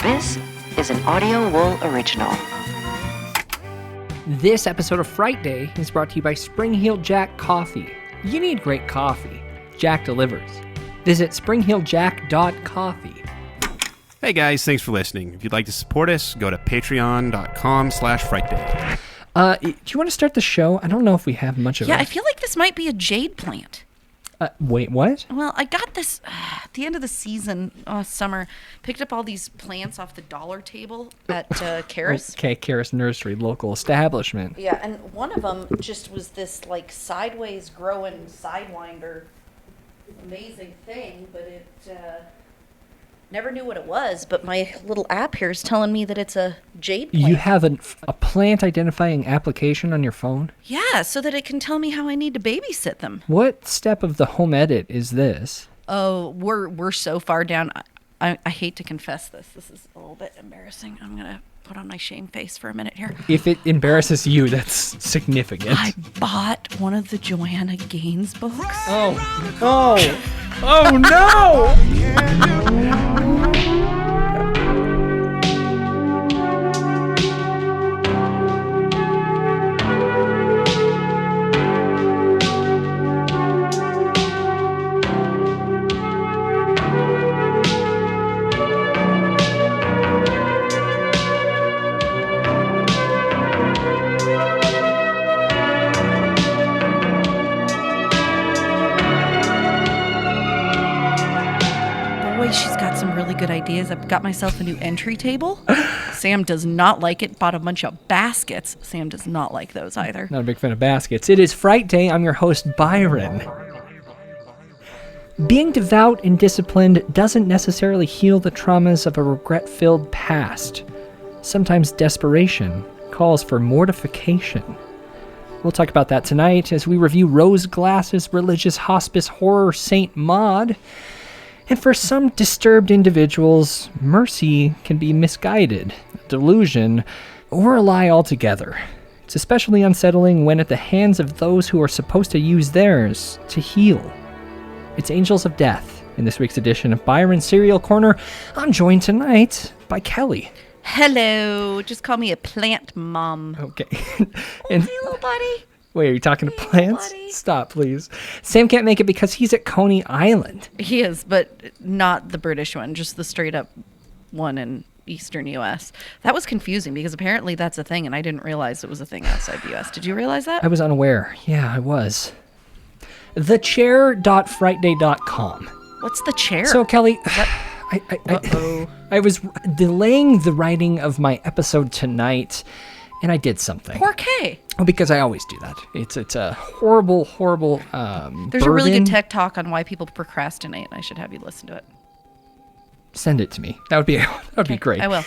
This is an Audio Wool original. This episode of Frightday is brought to you by Spring-Heeled Jack Coffee. You need great coffee. Jack delivers. Visit springhieldjack.coffee. Hey guys, thanks for listening. If you'd like to support us, go to patreon.com/frightday. Do you want to start the show? I don't know if we have much of it. Yeah, I feel like this might be a jade plant. Wait, what? Well, I got this at the end of the season, summer. Picked up all these plants off the dollar table at Karis. Okay, Karis Nursery, local establishment. Yeah, and one of them just was this like sideways growing sidewinder, amazing thing, but it never knew what it was. But my little app here is telling me that it's a jade plant. You have a plant identifying application on your phone? Yeah, so that it can tell me how I need to babysit them. What step of the home edit is this? Oh, we're so far down. I hate to confess this. This is a little bit embarrassing. I'm going to put on my shame face for a minute here. If it embarrasses you, that's significant. I bought one of the Joanna Gaines books. Oh no! Boy, she's got some really good ideas. I've got myself a new entry table. Sam does not like it. Bought a bunch of baskets. Sam does not like those either. Not a big fan of baskets. It is Fright Day. I'm your host, Byron. Being devout and disciplined doesn't necessarily heal the traumas of a regret-filled past. Sometimes desperation calls for mortification. We'll talk about that tonight as we review Rose Glass's religious hospice horror Saint Maud. And for some disturbed individuals, mercy can be misguided, a delusion, or a lie altogether. It's especially unsettling when at the hands of those who are supposed to use theirs to heal. It's Angels of Death in this week's edition of Byron Serial Corner. I'm joined tonight by Kelly. Hello. Just call me a plant mom. Okay. Hey, little buddy. Wait, are you talking to Hey, plants? buddy. Stop, please. Sam can't make it because he's at Coney Island. He is, but not the British one, just the straight up one in Eastern U.S. That was confusing because apparently that's a thing, and I didn't realize it was a thing outside the U.S. Did you realize that? I was unaware. Yeah, I was. Thechair.frightday.com. What's the chair? So, Kelly, Uh-oh. I was delaying the writing of my episode tonight, and I did something. Porqué? Oh, because I always do that. It's a horrible There's a really burden. good tech talk on why people procrastinate. I should have you listen to it. Send it to me. That would be great. I will.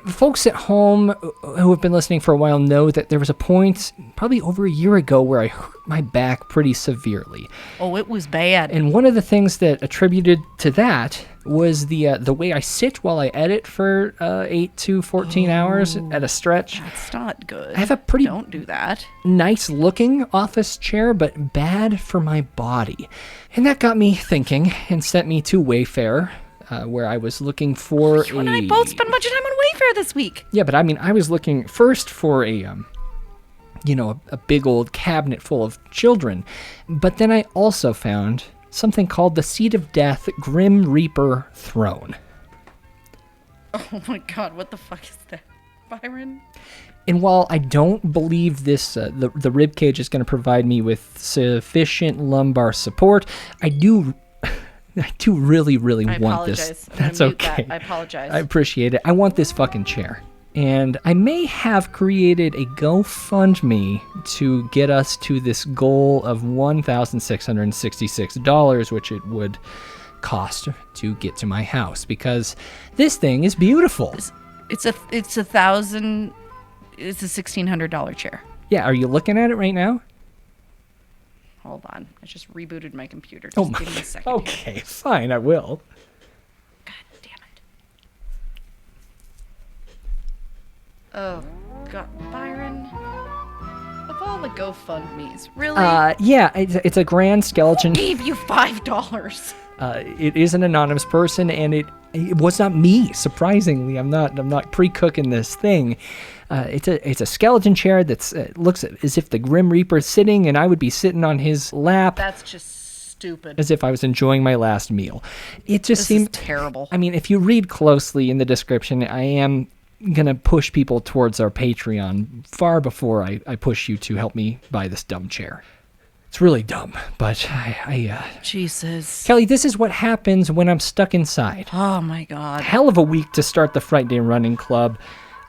Folks at home who have been listening for a while know that there was a point, probably over a year ago, where I hurt my back pretty severely. Oh, it was bad. And one of the things that attributed to that was the way I sit while I edit for 8 to 14 hours at a stretch. That's not good. I have a pretty Don't do that. nice looking office chair, but bad for my body. And that got me thinking and sent me to Wayfair, where I was looking for You and I both spent a bunch of time on Wayfair this week. Yeah, but I mean, I was looking first for a big old cabinet full of children. But then I also found something called the Seed of Death Grim Reaper Throne. Oh my god, what the fuck is that, Byron? And while I don't believe this, the rib cage is going to provide me with sufficient lumbar support, I do really want this. I'm That's gonna mute okay. that. I apologize. I appreciate it. I want this fucking chair. And I may have created a GoFundMe to get us to this goal of $1,666, which it would cost to get to my house, because this thing is beautiful. It's a $1,600 chair. Yeah, are you looking at it right now? Hold on. I just rebooted my computer. Just Oh give me my. a second. Okay, fine, I will. God damn it. Oh, God. Byron. Of all the GoFundMes, really? Yeah, it's a grand skeleton. Gave you $5. It is an anonymous person, and it was not me. Surprisingly, I'm not pre-cooking this thing. It's a skeleton chair that's looks as if the Grim Reaper is sitting, and I would be sitting on his lap. That's just stupid. As if I was enjoying my last meal. It just This is seemed terrible. I mean, if you read closely in the description, I am gonna push people towards our Patreon far before I push you to help me buy this dumb chair. It's really dumb, but Jesus. Kelly, this is what happens when I'm stuck inside. Oh my God. Hell of a week to start the Frightday Running Club.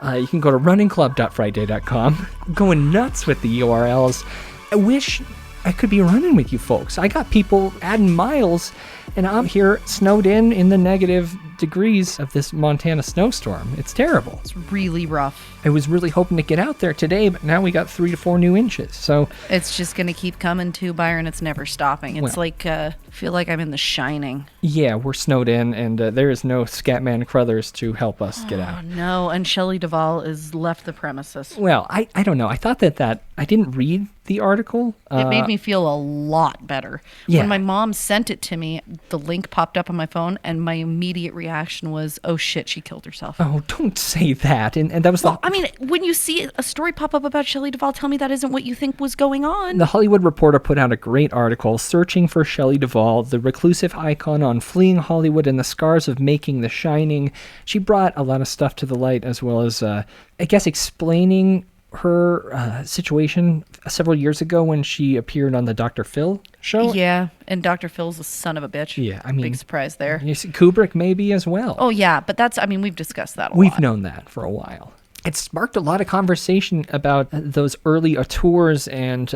You can go to runningclub.frightday.com. Going nuts with the URLs. I wish I could be running with you folks. I got people adding miles, and I'm here snowed in the negative degrees of this Montana snowstorm. It's terrible. It's really rough. I was really hoping to get out there today, but now we got 3 to 4 new inches. So It's just going to keep coming too, Byron. It's never stopping. It's like, I feel like I'm in The Shining. yeah, we're snowed in, and there is no Scatman Crothers to help us get out. Oh, no. And Shelley Duvall has left the premises. Well, I don't know. I thought that I didn't read the article. It made me feel a lot better. Yeah. When my mom sent it to me, the link popped up on my phone, and my immediate reaction was, oh shit, she killed herself. Oh, don't say that. And that was Well, I mean, when you see a story pop up about Shelley Duvall, tell me that isn't what you think was going on. The Hollywood Reporter put out a great article searching for Shelley Duvall, the reclusive icon on fleeing Hollywood and the scars of making The Shining. She brought a lot of stuff to the light, as well as, I guess, explaining her situation several years ago when she appeared on the Dr. Phil show. Yeah, and Dr. Phil's a son of a bitch. Yeah, I mean, big surprise there. You see, Kubrick maybe as well. Oh yeah, but that's, I mean, we've discussed that a We've lot. known that for a while. It sparked a lot of conversation about those early auteurs and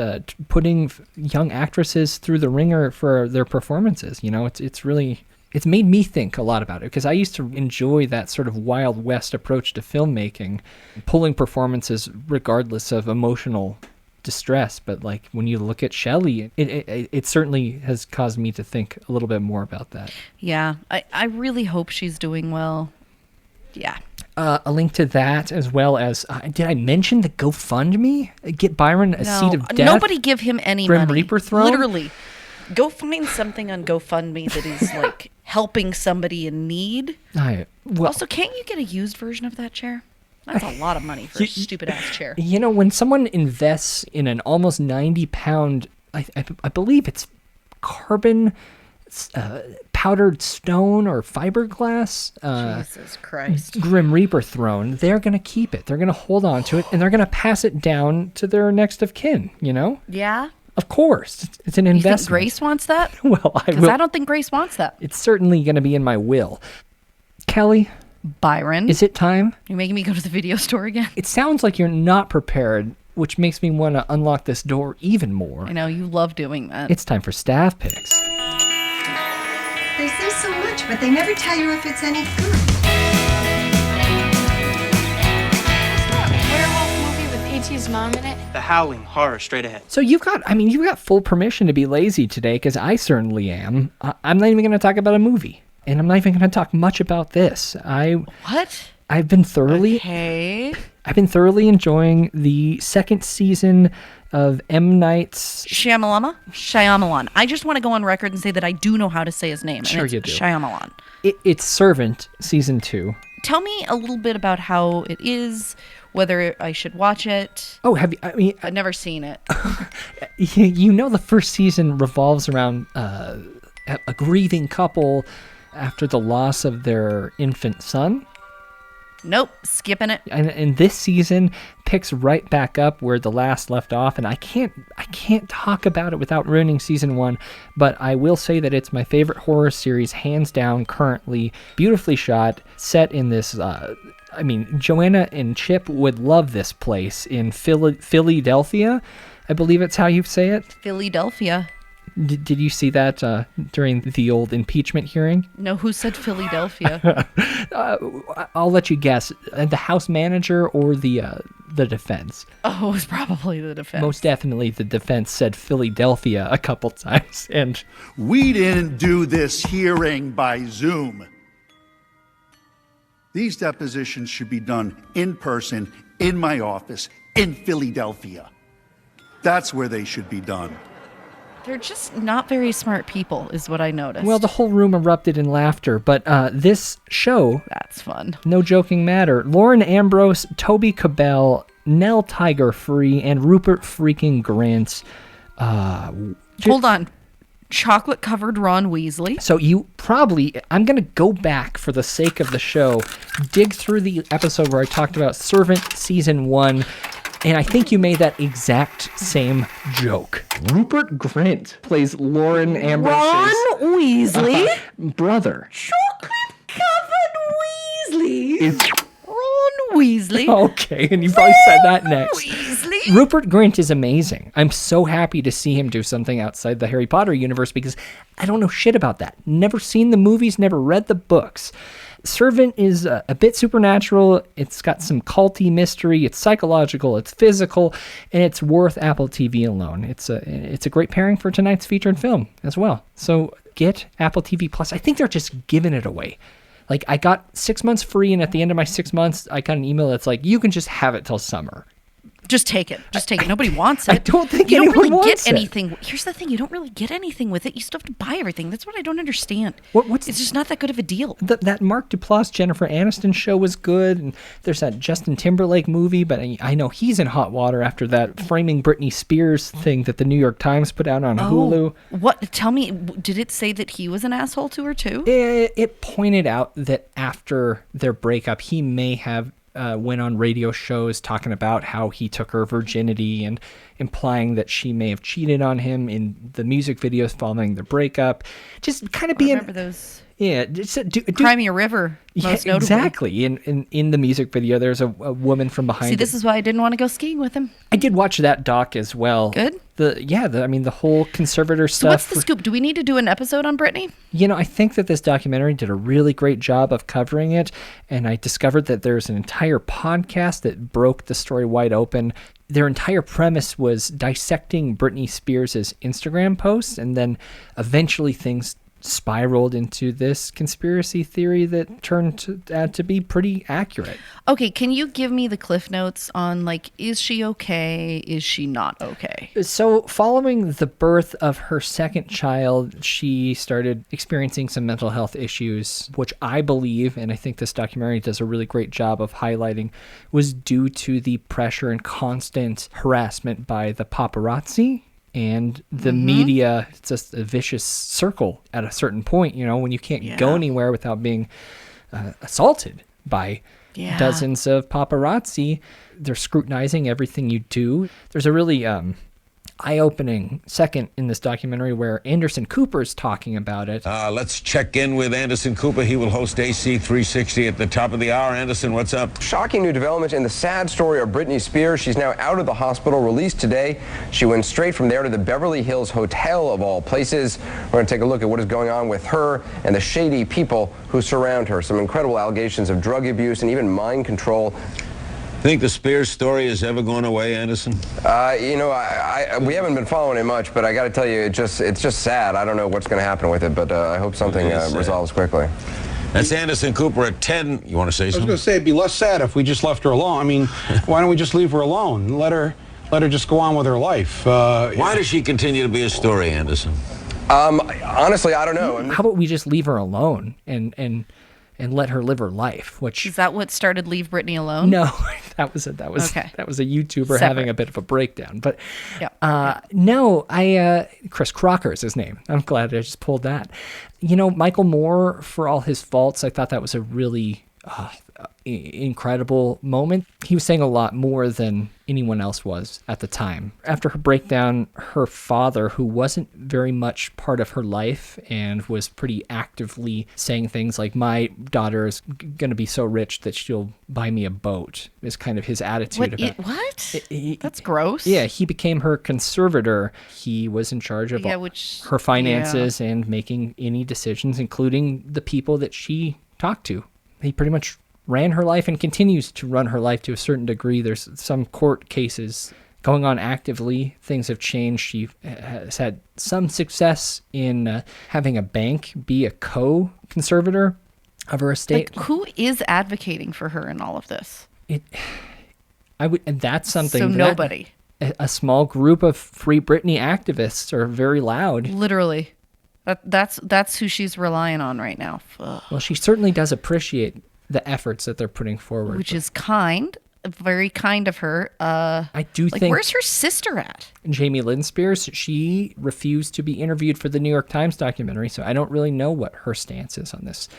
putting young actresses through the ringer for their performances. You know, it's made me think a lot about it, because I used to enjoy that sort of Wild West approach to filmmaking, pulling performances regardless of emotional distress. But like when you look at Shelley, it certainly has caused me to think a little bit more about that. Yeah, I really hope she's doing well. Yeah. A link to that, as well as did I mention the GoFundMe? Get Byron a seat of death. Nobody give him any Grim money. Reaper throne? Literally. Go find something on GoFundMe that is like helping somebody in need. Also, can't you get a used version of that chair? That's a lot of money for a stupid ass chair. You know, when someone invests in an almost 90-pound, I believe it's carbon powdered stone or fiberglass Jesus Christ. Grim Reaper throne, they're going to keep it. They're going to hold on to it, and they're going to pass it down to their next of kin, you know? Yeah? Of course. It's an You investment. think Grace wants that? Well, Because I don't think Grace wants that. It's certainly going to be in my will. Kelly, Byron, is it time? you're making me go to the video store again? It sounds like you're not prepared, which makes me want to unlock this door even more. I know, you love doing that. It's time for staff picks. They say so much, but they never tell you if it's any good. Werewolf movie with E.T.'s mom in it. The Howling, horror, straight ahead. So you've got full permission to be lazy today, because I certainly am. I'm not even going to talk about a movie, and I'm not even going to talk much about this. What? I've been thoroughly enjoying the second season of M. Night's... Shyamalan. I just want to go on record and say that I do know how to say his name. Sure and it's you do. Shyamalan. It's Servant, season 2. Tell me a little bit about how it is, whether I should watch it. Oh, have you... I mean... I've never seen it. You know, the first season revolves around a grieving couple after the loss of their infant son. Nope, skipping it. And this season picks right back up where the last left off, and I can't talk about it without ruining season 1, but I will say that it's my favorite horror series, hands down, currently. Beautifully shot, set in this, Joanna and Chip would love this place in Philadelphia. I believe it's how you say it. Philadelphia. Did you see that during the old impeachment hearing? No, who said Philadelphia? I'll let you guess. The House manager or the defense? Oh, it was probably the defense. Most definitely the defense said Philadelphia a couple times. And we didn't do this hearing by Zoom. These depositions should be done in person, in my office, in Philadelphia. That's where they should be done. They're just not very smart people, is what I noticed. Well, the whole room erupted in laughter, but this show, That's fun. no joking matter, Lauren Ambrose, Toby Cabell, Nell Tiger Free, and Rupert freaking Grint. Hold on. Chocolate-covered Ron Weasley. So you probably, I'm going to go back for the sake of the show, dig through the episode where I talked about Servant Season 1, and I think you made that exact same joke. Rupert Grint plays Lauren Ambrose's Ron Weasley? brother. Chocolate-covered Weasley. Is Ron Weasley. okay, and you probably said that next. Weasley. Rupert Grint is amazing. I'm so happy to see him do something outside the Harry Potter universe because I don't know shit about that. Never seen the movies, never read the books. Servant is a bit supernatural. It's got some culty mystery. It's psychological. It's physical, and it's worth Apple TV alone. It's a great pairing for tonight's featured film as well. So get Apple TV Plus. I think they're just giving it away. Like, I got 6 months free, and at the end of my 6 months, I got an email that's like, you can just have it till summer. Just take it. Just take it. Nobody wants it. I don't think you anyone don't really wants get it. anything. Here's the thing: you don't really get anything with it. You still have to buy everything. That's what I don't understand. What's it's just not that good of a deal. That Mark Duplass, Jennifer Aniston show was good, and there's that Justin Timberlake movie, but I know he's in hot water after that framing Britney Spears thing that the New York Times put out on Hulu. What? Tell me, did it say that he was an asshole to her too? It pointed out that after their breakup, he may have went on radio shows talking about how he took her virginity and implying that she may have cheated on him in the music videos following their breakup. Just kind of being... Remember those? Yeah. Just, Cry Me a River, most notably. Exactly. In the music video, there's a woman from behind. See, this is why I didn't want to go skiing with him. I did watch that doc as well. Good? The whole conservator stuff. So what's the scoop? Do we need to do an episode on Britney? You know, I think that this documentary did a really great job of covering it, and I discovered that there's an entire podcast that broke the story wide open. Their entire premise was dissecting Britney Spears' Instagram posts, and then eventually things spiraled into this conspiracy theory that turned out to be pretty accurate. Okay, can you give me the cliff notes on, like, is she okay? Is she not okay? So following the birth of her second child, she started experiencing some mental health issues, which I believe, and I think this documentary does a really great job of highlighting, was due to the pressure and constant harassment by the paparazzi and the media. It's just a vicious circle at a certain point, you know, when you can't go anywhere without being assaulted by dozens of paparazzi. They're scrutinizing everything you do. There's a really eye-opening second in this documentary where Anderson Cooper's talking about it. Let's check in with Anderson Cooper. He will host AC 360 at the top of the hour. Anderson, what's up? Shocking new development in the sad story of Britney Spears. She's now out of the hospital, released today. She went straight from there to the Beverly Hills Hotel, of all places. We're going to take a look at what is going on with her and the shady people who surround her. Some incredible allegations of drug abuse and even mind control. Think the Spears story is ever going away, Anderson? You know, we haven't been following it much, but I got to tell you, it's just sad. I don't know what's going to happen with it, but I hope something resolves quickly. That's Anderson Cooper at 10. You want to say something? I was going to say it'd be less sad if we just left her alone. I mean, why don't we just leave her alone? Let her just go on with her life. Why does she continue to be a story, Anderson? Honestly, I don't know. How about we just leave her alone and let her live her life? Which Is that what started Leave Britney Alone? no, that was a YouTuber having a bit of a breakdown. But no, Chris Crocker is his name. I'm glad I just pulled that. You know, Michael Moore, for all his faults, I thought that was a really incredible moment. He was saying a lot more than anyone else was at the time. After her breakdown, her father, who wasn't very much part of her life and was pretty actively saying things like, my daughter is going to be so rich that she'll buy me a boat, is kind of his attitude What? That's gross. Yeah, he became her conservator. He was in charge of her finances and making any decisions, including the people that she talked to. He pretty much ran her life and continues to run her life to a certain degree. There's some court cases going on actively. Things have changed. She has had some success in having a bank be a co-conservator of her estate. Like, who is advocating for her in all of this? And that's something. So nobody. a small group of Free Britney activists are very loud. Literally. That's who she's relying on right now. Ugh. Well, she certainly does appreciate the efforts that they're putting forward. Which is kind, very kind of her. I do think... Where's her sister at? Jamie Lynn Spears, she refused to be interviewed for the New York Times documentary, so I don't really know what her stance is on this.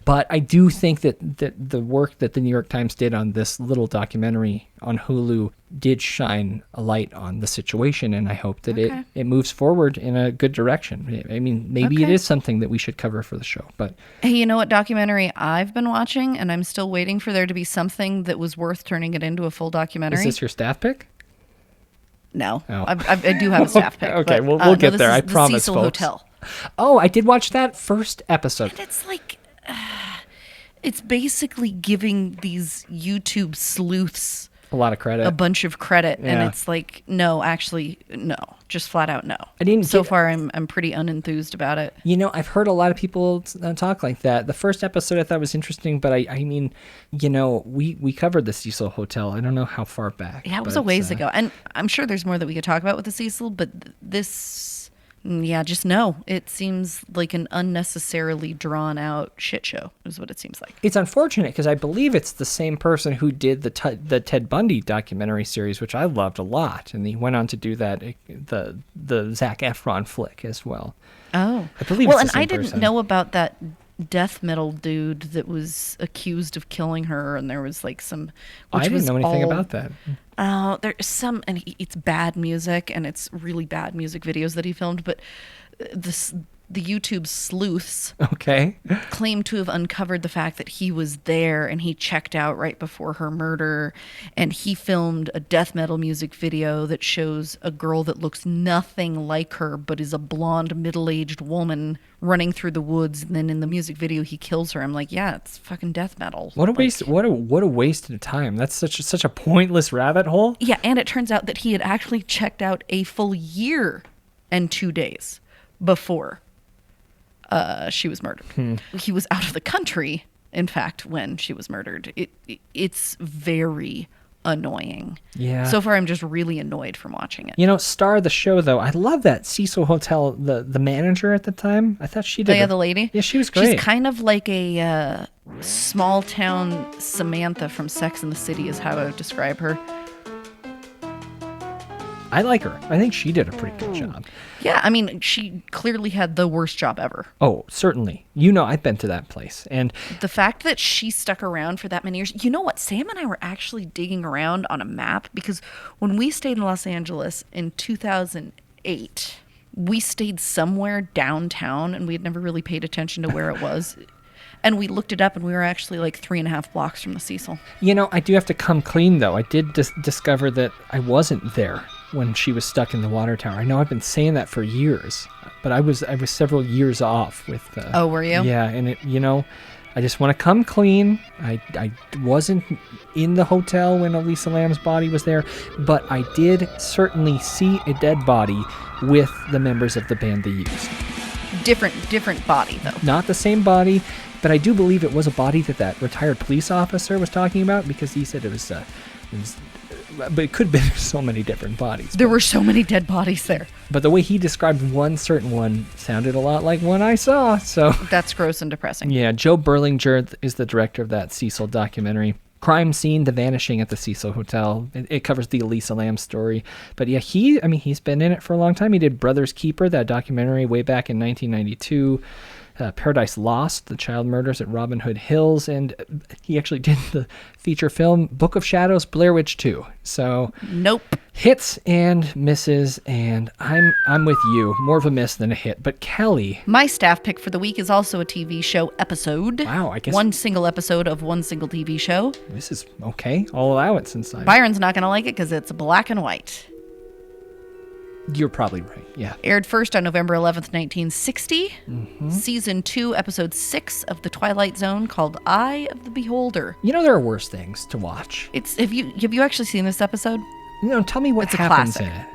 But I do think that the work that the New York Times did on this little documentary on Hulu did shine a light on the situation, and I hope that it moves forward in a good direction. I mean, maybe it is something that we should cover for the show. But hey, you know what documentary I've been watching, and I'm still waiting for there to be something that was worth turning it into a full documentary? Is this your staff pick? No. Oh. I do have a staff pick. Okay, but, we'll get there. I the promise, Cecil folks. Hotel. Oh, I did watch that first episode. And it's like... it's basically giving these YouTube sleuths a lot of credit, a bunch of credit, Yeah. and it's like, no, actually, no, just flat out no. I didn't. So far, I'm pretty unenthused about it. You know, I've heard a lot of people talk like that. The first episode I thought was interesting, but I mean, you know, we covered the Cecil Hotel. I don't know how far back. Yeah, it was a ways ago, and I'm sure there's more that we could talk about with the Cecil, but this. Yeah, just no. It seems like an unnecessarily drawn out shit show is what it seems like. It's unfortunate because I believe it's the same person who did the Ted Bundy documentary series, which I loved a lot. And he went on to do that, the Zac Efron flick as well. Oh. I believe well, it's the and same I didn't know about that death metal dude that was accused of killing her, and there was like some... I didn't know anything about that. There's some, and it's bad music, and it's really bad music videos that he filmed, but the YouTube sleuths claim to have uncovered the fact that he was there and he checked out right before her murder, and he filmed a death metal music video that shows a girl that looks nothing like her but is a blonde middle-aged woman running through the woods, and then in the music video he kills her. I'm like, yeah, it's fucking death metal. What a waste! What a waste of time. That's such a pointless rabbit hole. Yeah, and it turns out that he had actually checked out a full year and 2 days before she was murdered. He was out of the country, in fact, when she was murdered. It's very annoying. Yeah. So far, I'm just really annoyed from watching it. You know, star of the show, though, I love that Cecil Hotel, the manager at the time. I thought she did. Yeah, the lady? Yeah, she was great. She's kind of like a small town Samantha from Sex and the City is how I would describe her. I like her. I think she did a pretty good job. Yeah, I mean, she clearly had the worst job ever. Oh, certainly. You know, I've been to that place. And the fact that she stuck around for that many years, you know what? Sam and I were actually digging around on a map because when we stayed in Los Angeles in 2008, we stayed somewhere downtown and we had never really paid attention to where it was. And we looked it up, and we were actually like 3.5 blocks from the Cecil. You know, I do have to come clean, though. I did discover that I wasn't there when she was stuck in the water tower. I know I've been saying that for years, but I was several years off with... oh, were you? Yeah, and it, you know, I just want to come clean. I wasn't in the hotel when Elisa Lam's body was there, but I did certainly see a dead body with the members of the band they used. Different body, though. Not the same body, but I do believe it was a body that retired police officer was talking about, because he said it was but it could have been so many different bodies. There were so many dead bodies there. But the way he described one certain one sounded a lot like one I saw, so... That's gross and depressing. Yeah, Joe Berlinger is the director of that Cecil documentary. Crime Scene, The Vanishing at the Cecil Hotel. It covers the Elisa Lam story. But yeah, he's been in it for a long time. He did Brother's Keeper, that documentary way back in 1992. Paradise Lost, the child murders at Robin Hood Hills, and he actually did the feature film Book of Shadows, Blair Witch 2. So nope. Hits and misses, and I'm with you. More of a miss than a hit. But Kelly, my staff pick for the week is also a TV show episode. Wow, I guess one single episode of one single TV show. This is okay. I'll allow it since Byron's not going to like it because it's black and white. You're probably right, yeah. Aired first on November 11th, 1960. Mm-hmm. Season 2, Episode 6 of The Twilight Zone, called Eye of the Beholder. You know, there are worse things to watch. Have you actually seen this episode? No, tell me what happens in it.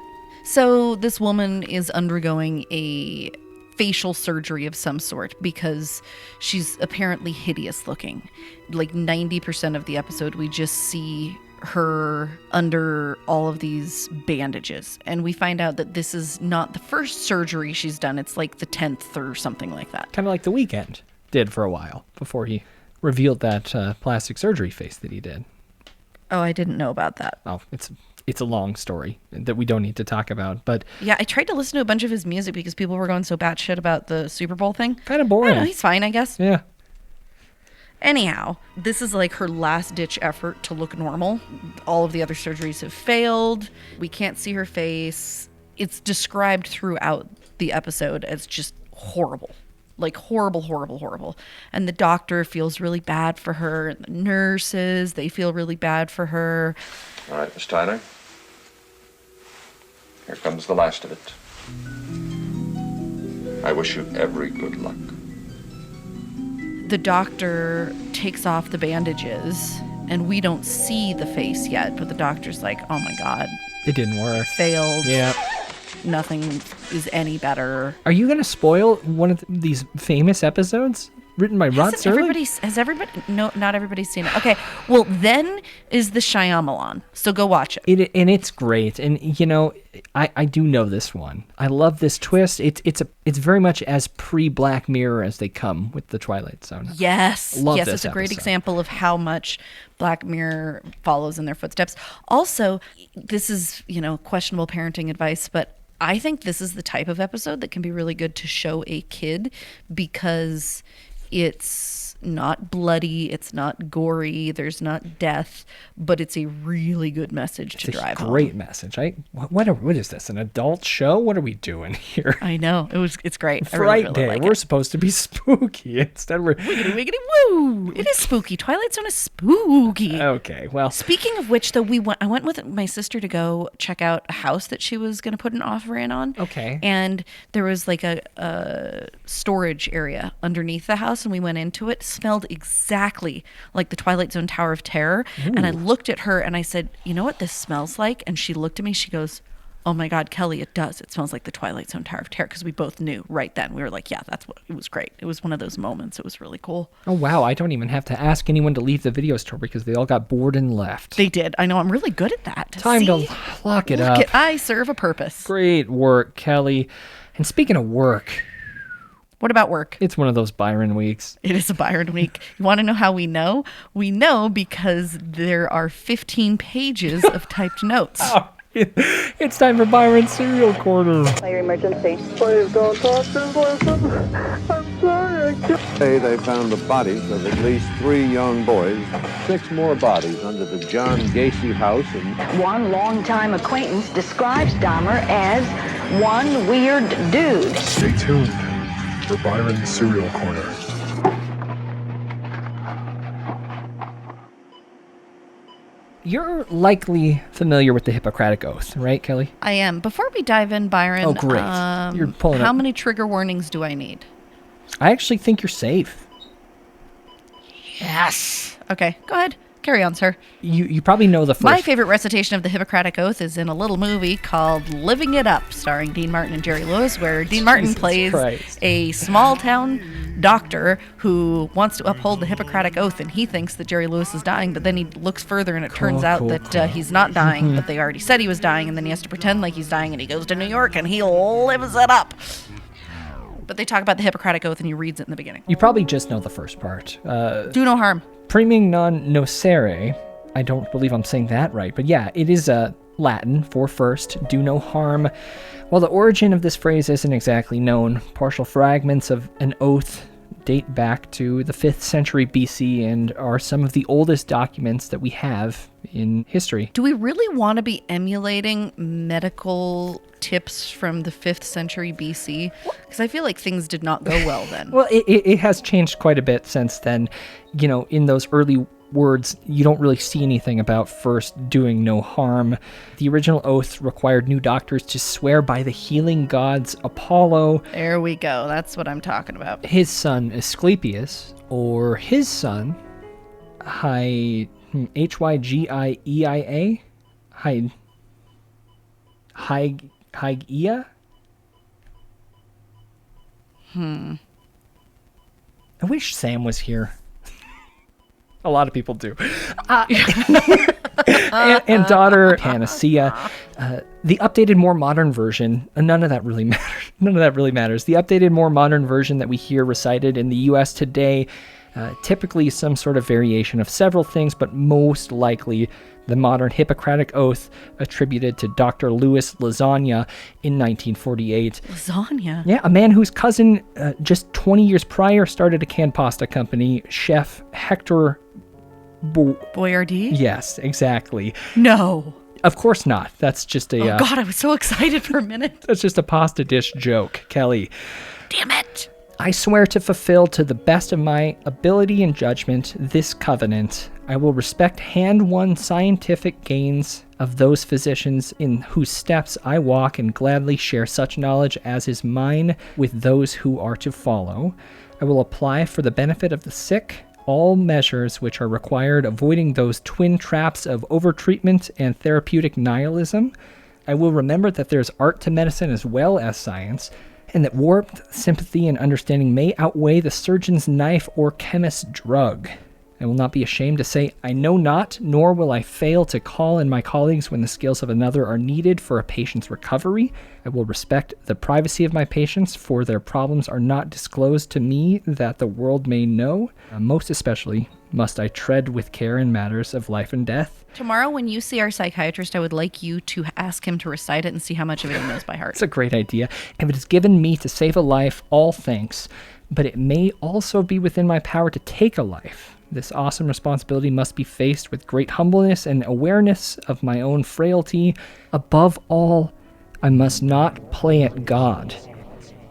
So this woman is undergoing a facial surgery of some sort because she's apparently hideous looking. Like 90% of the episode, we just see her under all of these bandages. And we find out that this is not the first surgery she's done. It's like the 10th or something like that. Kind of like The Weeknd did for a while before he revealed that plastic surgery face that he did. Oh, I didn't know about that. Oh, it's a long story that we don't need to talk about. But yeah, I tried to listen to a bunch of his music because people were going so batshit about the Super Bowl thing. Kind of boring. I don't know, he's fine, I guess. Yeah. Anyhow, this is like her last-ditch effort to look normal. All of the other surgeries have failed. We can't see her face. It's described throughout the episode as just horrible. Like horrible, horrible, horrible. And the doctor feels really bad for her. And the nurses, they feel really bad for her. All right, Miss Tyler. Here comes the last of it. I wish you every good luck. The doctor takes off the bandages, and we don't see the face yet, but the doctor's like, oh my God. It didn't work. Failed. Yeah. Nothing is any better. Are you going to spoil one of these famous episodes written by Rod Serling? Has everybody? No, not everybody's seen it. Okay, well then is the Shyamalan. So go watch it. And it's great. And you know, I do know this one. I love this twist. It's very much as pre-Black Mirror as they come with the Twilight Zone. Yes, love yes, this it's a great episode. example of how much Black Mirror follows in their footsteps. Also, this is questionable parenting advice, but I think this is the type of episode that can be really good to show a kid because it's not bloody, it's not gory, there's not death, but it's a really good message to drive home. Great message. What is this? An adult show? What are we doing here? I know. It's great. Frightday. Like we're supposed to be spooky. Instead we're wiggity wiggity woo. It is spooky. Twilight Zone is spooky. Okay. Well, speaking of which, though, I went with my sister to go check out a house that she was going to put an offer in on. Okay. And there was like a storage area underneath the house, and we went into it. Smelled exactly like the Twilight Zone Tower of Terror. Ooh. And I looked at her and I said, you know what this smells like? And she looked at me, she goes, oh my God, Kelly, it does. It smells like the Twilight Zone Tower of Terror. Because we both knew right then. We were like, yeah, it was great. It was one of those moments. It was really cool. Oh, wow. I don't even have to ask anyone to leave the video store because they all got bored and left. They did. I know. I'm really good at that. Time to lock it up. I serve a purpose. Great work, Kelly. And speaking of work... What about work? It's one of those Byron weeks. It is a Byron week. You want to know how we know? We know because there are 15 pages of typed notes. Oh, it's time for Byron's Serial Corner. Fire emergency. Please don't touch this, listen. I'm sorry. Today they found the bodies of at least 3 young boys, 6 more bodies under the John Gacy house. One longtime acquaintance describes Dahmer as one weird dude. Stay tuned for Byron's Serial Corner. You're likely familiar with the Hippocratic Oath, right, Kelly? I am. Before we dive in, Byron, oh, great. You're pulling how up. many trigger warnings do I need? I actually think you're safe. Yes. Okay, go ahead. Carry on, sir. You probably know the first. My favorite recitation of the Hippocratic Oath is in a little movie called Living It Up, starring Dean Martin and Jerry Lewis, where Dean Martin plays a small-town doctor who wants to uphold the Hippocratic Oath, and he thinks that Jerry Lewis is dying, but then he looks further, and it turns out that he's not dying, but they already said he was dying, and then he has to pretend like he's dying, and he goes to New York, and he lives it up. But they talk about the Hippocratic Oath, and he reads it in the beginning. You probably just know the first part. Do no harm. Priming non nocere. I don't believe I'm saying that right, but yeah, it is Latin for first, do no harm. While the origin of this phrase isn't exactly known, partial fragments of an oath date back to the 5th century BC and are some of the oldest documents that we have in history. Do we really want to be emulating medical tips from the 5th century BC? Because I feel like things did not go well then. Well, it has changed quite a bit since then. You know, in those early words, you don't really see anything about first doing no harm. The original oath required new doctors to swear by the healing gods Apollo. There we go. That's what I'm talking about. His son Asclepius, or his son Hygiea, Hygeia. I wish Sam was here. A lot of people do. and daughter Panacea. The updated, more modern version, none of that really matters. None of that really matters. The updated, more modern version that we hear recited in the U.S. today, typically some sort of variation of several things, but most likely the modern Hippocratic Oath attributed to Dr. Louis Lasagna in 1948. Lasagna? Yeah, a man whose cousin just 20 years prior started a canned pasta company, Chef Hector Boyardee? Yes, exactly. No. Of course not. That's just a... Oh, God, I was so excited for a minute. That's just a pasta dish joke, Kelly. Damn it. I swear to fulfill to the best of my ability and judgment this covenant. I will respect hand-won scientific gains of those physicians in whose steps I walk and gladly share such knowledge as is mine with those who are to follow. I will apply for the benefit of the sick all measures which are required, avoiding those twin traps of overtreatment and therapeutic nihilism. I will remember that there's art to medicine as well as science, and that warmth, sympathy, and understanding may outweigh the surgeon's knife or chemist's drug. I will not be ashamed to say I know not, nor will I fail to call in my colleagues when the skills of another are needed for a patient's recovery. I will respect the privacy of my patients, for their problems are not disclosed to me that the world may know. Most especially must I tread with care in matters of life and death. Tomorrow when you see our psychiatrist, I would like you to ask him to recite it and see how much of it he knows by heart. It's a great idea. If it is given me to save a life, all thanks. But it may also be within my power to take a life. This awesome responsibility must be faced with great humbleness and awareness of my own frailty. Above all, I must not play at God.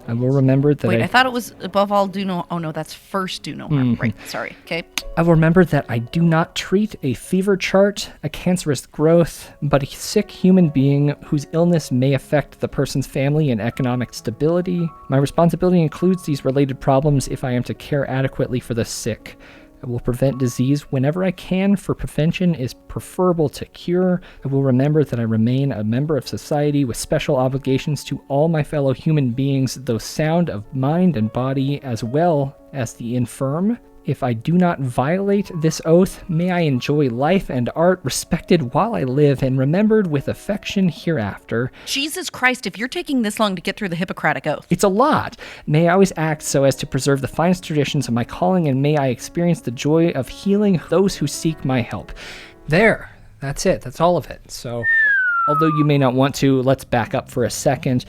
I will remember that Wait, I thought it was above all do no... Oh, no, that's first do no harm. Right, sorry. Okay. I will remember that I do not treat a fever chart, a cancerous growth, but a sick human being whose illness may affect the person's family and economic stability. My responsibility includes these related problems if I am to care adequately for the sick. I will prevent disease whenever I can, for prevention is preferable to cure. I will remember that I remain a member of society with special obligations to all my fellow human beings, though sound of mind and body, as well as the infirm. If I do not violate this oath, may I enjoy life and art respected while I live and remembered with affection hereafter. Jesus Christ, if you're taking this long to get through the Hippocratic Oath. It's a lot. May I always act so as to preserve the finest traditions of my calling, and may I experience the joy of healing those who seek my help. There. That's it. That's all of it. So, although you may not want to, let's back up for a second.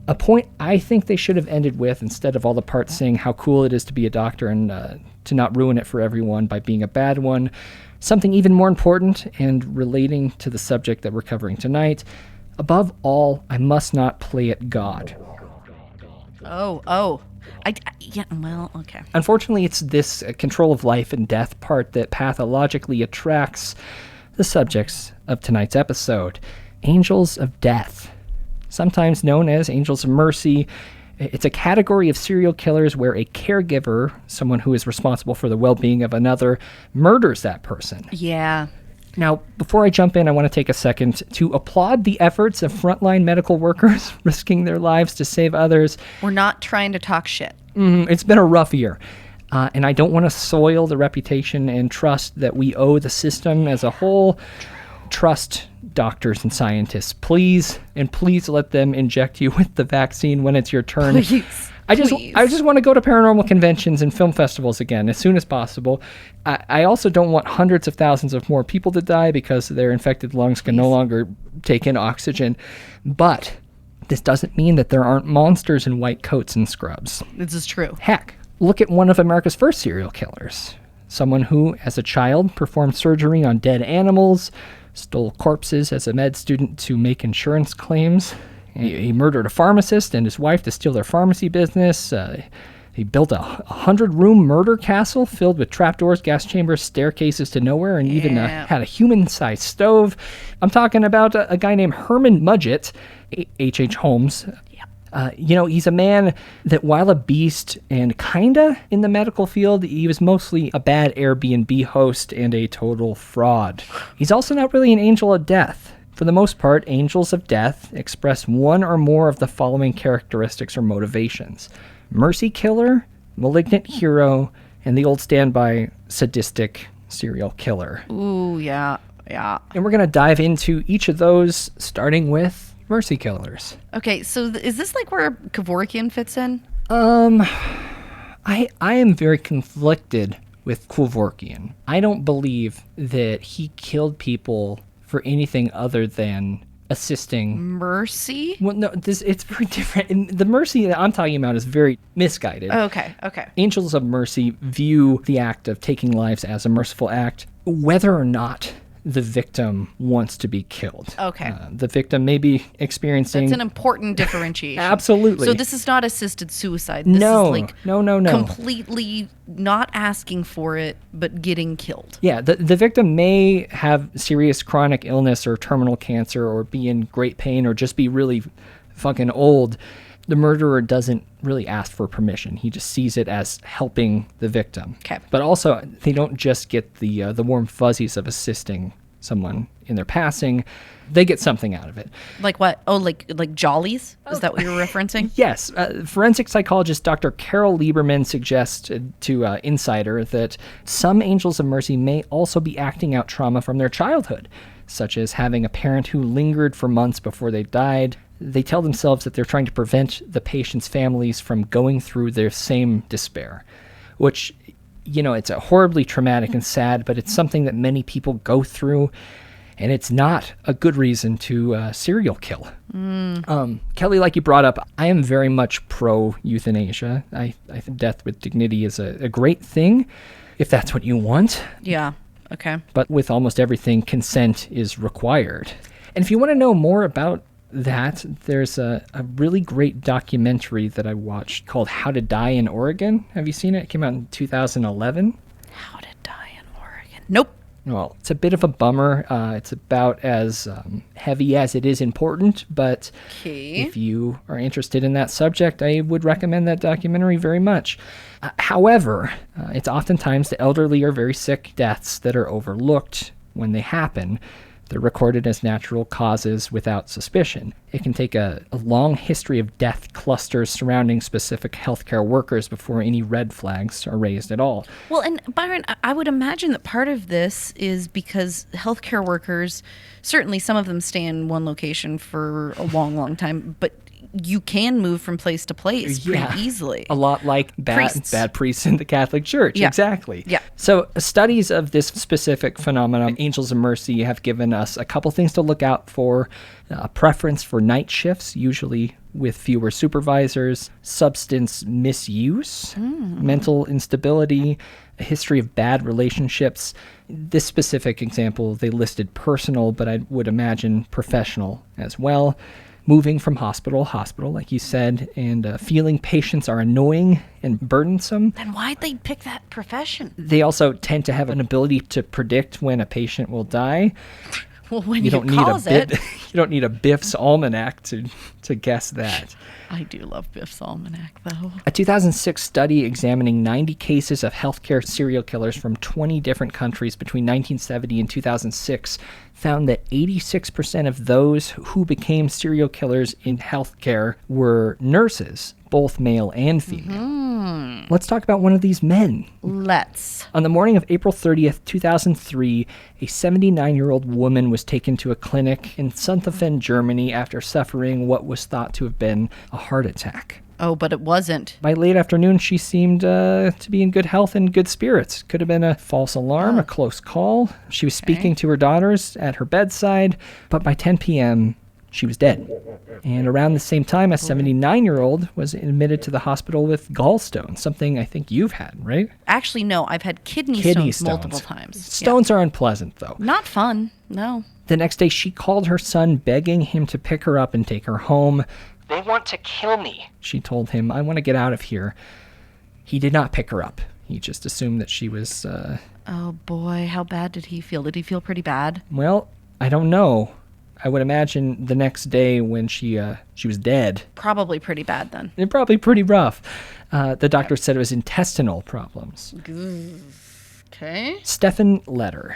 A point I think they should have ended with, instead of all the parts saying how cool it is to be a doctor and to not ruin it for everyone by being a bad one. Something even more important and relating to the subject that we're covering tonight. Above all, I must not play at God. Yeah, well, okay. Unfortunately, it's this control of life and death part that pathologically attracts the subjects of tonight's episode. Angels of death. Sometimes known as angels of mercy. It's a category of serial killers where a caregiver, someone who is responsible for the well-being of another, murders that person. Yeah. Now, before I jump in, I want to take a second to applaud the efforts of frontline medical workers risking their lives to save others. We're not trying to talk shit. It's been a rough year. And I don't want to soil the reputation and trust that we owe the system as a whole. Trust doctors and scientists, please, and please let them inject you with the vaccine when it's your turn. Please. I just want to go to paranormal conventions and film festivals again as soon as possible. I also don't want hundreds of thousands of more people to die because their infected lungs can no longer take in oxygen. But this doesn't mean that there aren't monsters in white coats and scrubs. This is true. Heck, look at one of America's first serial killers. Someone who, as a child, performed surgery on dead animals, stole corpses as a med student to make insurance claims. He murdered a pharmacist and his wife to steal their pharmacy business. He built a 100-room murder castle filled with trapdoors, gas chambers, staircases to nowhere, and even had a human-sized stove. I'm talking about a guy named Herman Mudgett, H.H. Holmes. He's a man that, while a beast and kinda in the medical field, he was mostly a bad Airbnb host and a total fraud. He's also not really an angel of death. For the most part, angels of death express one or more of the following characteristics or motivations: mercy killer, malignant hero, and the old standby sadistic serial killer. Ooh, yeah. Yeah. And we're going to dive into each of those, starting with mercy killers. Okay, so is this like where Kevorkian fits in? I am very conflicted with Kevorkian. I don't believe that he killed people for anything other than assisting. Mercy? Well, no, it's very different. And the mercy that I'm talking about is very misguided. Okay. Angels of Mercy view the act of taking lives as a merciful act, whether or not the victim wants to be killed. Okay. The victim may be experiencing... That's an important differentiation. Absolutely. So this is not assisted suicide. This No. is like No. completely not asking for it, but getting killed. Yeah, the victim may have serious chronic illness or terminal cancer or be in great pain or just be really fucking old. The murderer doesn't really ask for permission. He just sees it as helping the victim. Okay. But also, they don't just get the warm fuzzies of assisting someone in their passing. They get something out of it. Like what? Oh, like jollies? Is that what you're referencing? Yes. Forensic psychologist Dr. Carol Lieberman suggests to Insider that some angels of mercy may also be acting out trauma from their childhood, such as having a parent who lingered for months before they died. They tell themselves that they're trying to prevent the patient's families from going through their same despair, which, it's a horribly traumatic and sad, but it's something that many people go through, and it's not a good reason to serial kill. Kelly, like you brought up, I am very much pro-euthanasia. I think death with dignity is a great thing, if that's what you want. Yeah, okay. But with almost everything, consent is required. And if you want to know more about that, there's a really great documentary that I watched called How to Die in Oregon. Have you seen it? It came out in 2011. How to Die in Oregon. Nope. Well, it's a bit of a bummer. It's about as heavy as it is important, but if you are interested in that subject, I would recommend that documentary very much. However, it's oftentimes the elderly or very sick deaths that are overlooked when they happen. They're recorded as natural causes without suspicion. It can take a long history of death clusters surrounding specific healthcare workers before any red flags are raised at all. Well, and Byron, I would imagine that part of this is because healthcare workers, certainly some of them stay in one location for a long, long time, but you can move from place to place pretty easily. A lot like bad priests in the Catholic Church. Yeah. Exactly. Yeah. So studies of this specific phenomenon, Angels of Mercy, have given us a couple things to look out for. A preference for night shifts, usually with fewer supervisors, substance misuse, mental instability, a history of bad relationships. This specific example, they listed personal, but I would imagine professional as well. Moving from hospital, like you said, and feeling patients are annoying and burdensome. Then why'd they pick that profession? They also tend to have an ability to predict when a patient will die. Well, when you don't cause need it. You don't need a Biff's Almanac to guess that. I do love Biff's Almanac, though. A 2006 study examining 90 cases of healthcare serial killers from 20 different countries between 1970 and 2006 found that 86% of those who became serial killers in healthcare were nurses, both male and female. Let's talk about one of these men. Let's. On the morning of April 30th, 2003, a 79-year-old woman was taken to a clinic in Sonthafn, Germany after suffering what was thought to have been a heart attack. Oh, but it wasn't. By late afternoon, she seemed to be in good health and good spirits. Could have been a false alarm, a close call. She was speaking to her daughters at her bedside, but by 10 p.m., she was dead. And around the same time, a 79-year-old was admitted to the hospital with gallstones, something I think you've had, right? Actually, no. I've had kidney stones multiple times. Stones are unpleasant, though. Not fun, no. The next day, she called her son, begging him to pick her up and take her home. "They want to kill me," she told him. "I want to get out of here." He did not pick her up. He just assumed that she was... Oh, boy. How bad did he feel? Did he feel pretty bad? Well, I don't know. I would imagine the next day when she was dead. Probably pretty bad then. Probably pretty rough. The doctor said it was intestinal problems. Okay. Stefan Letter,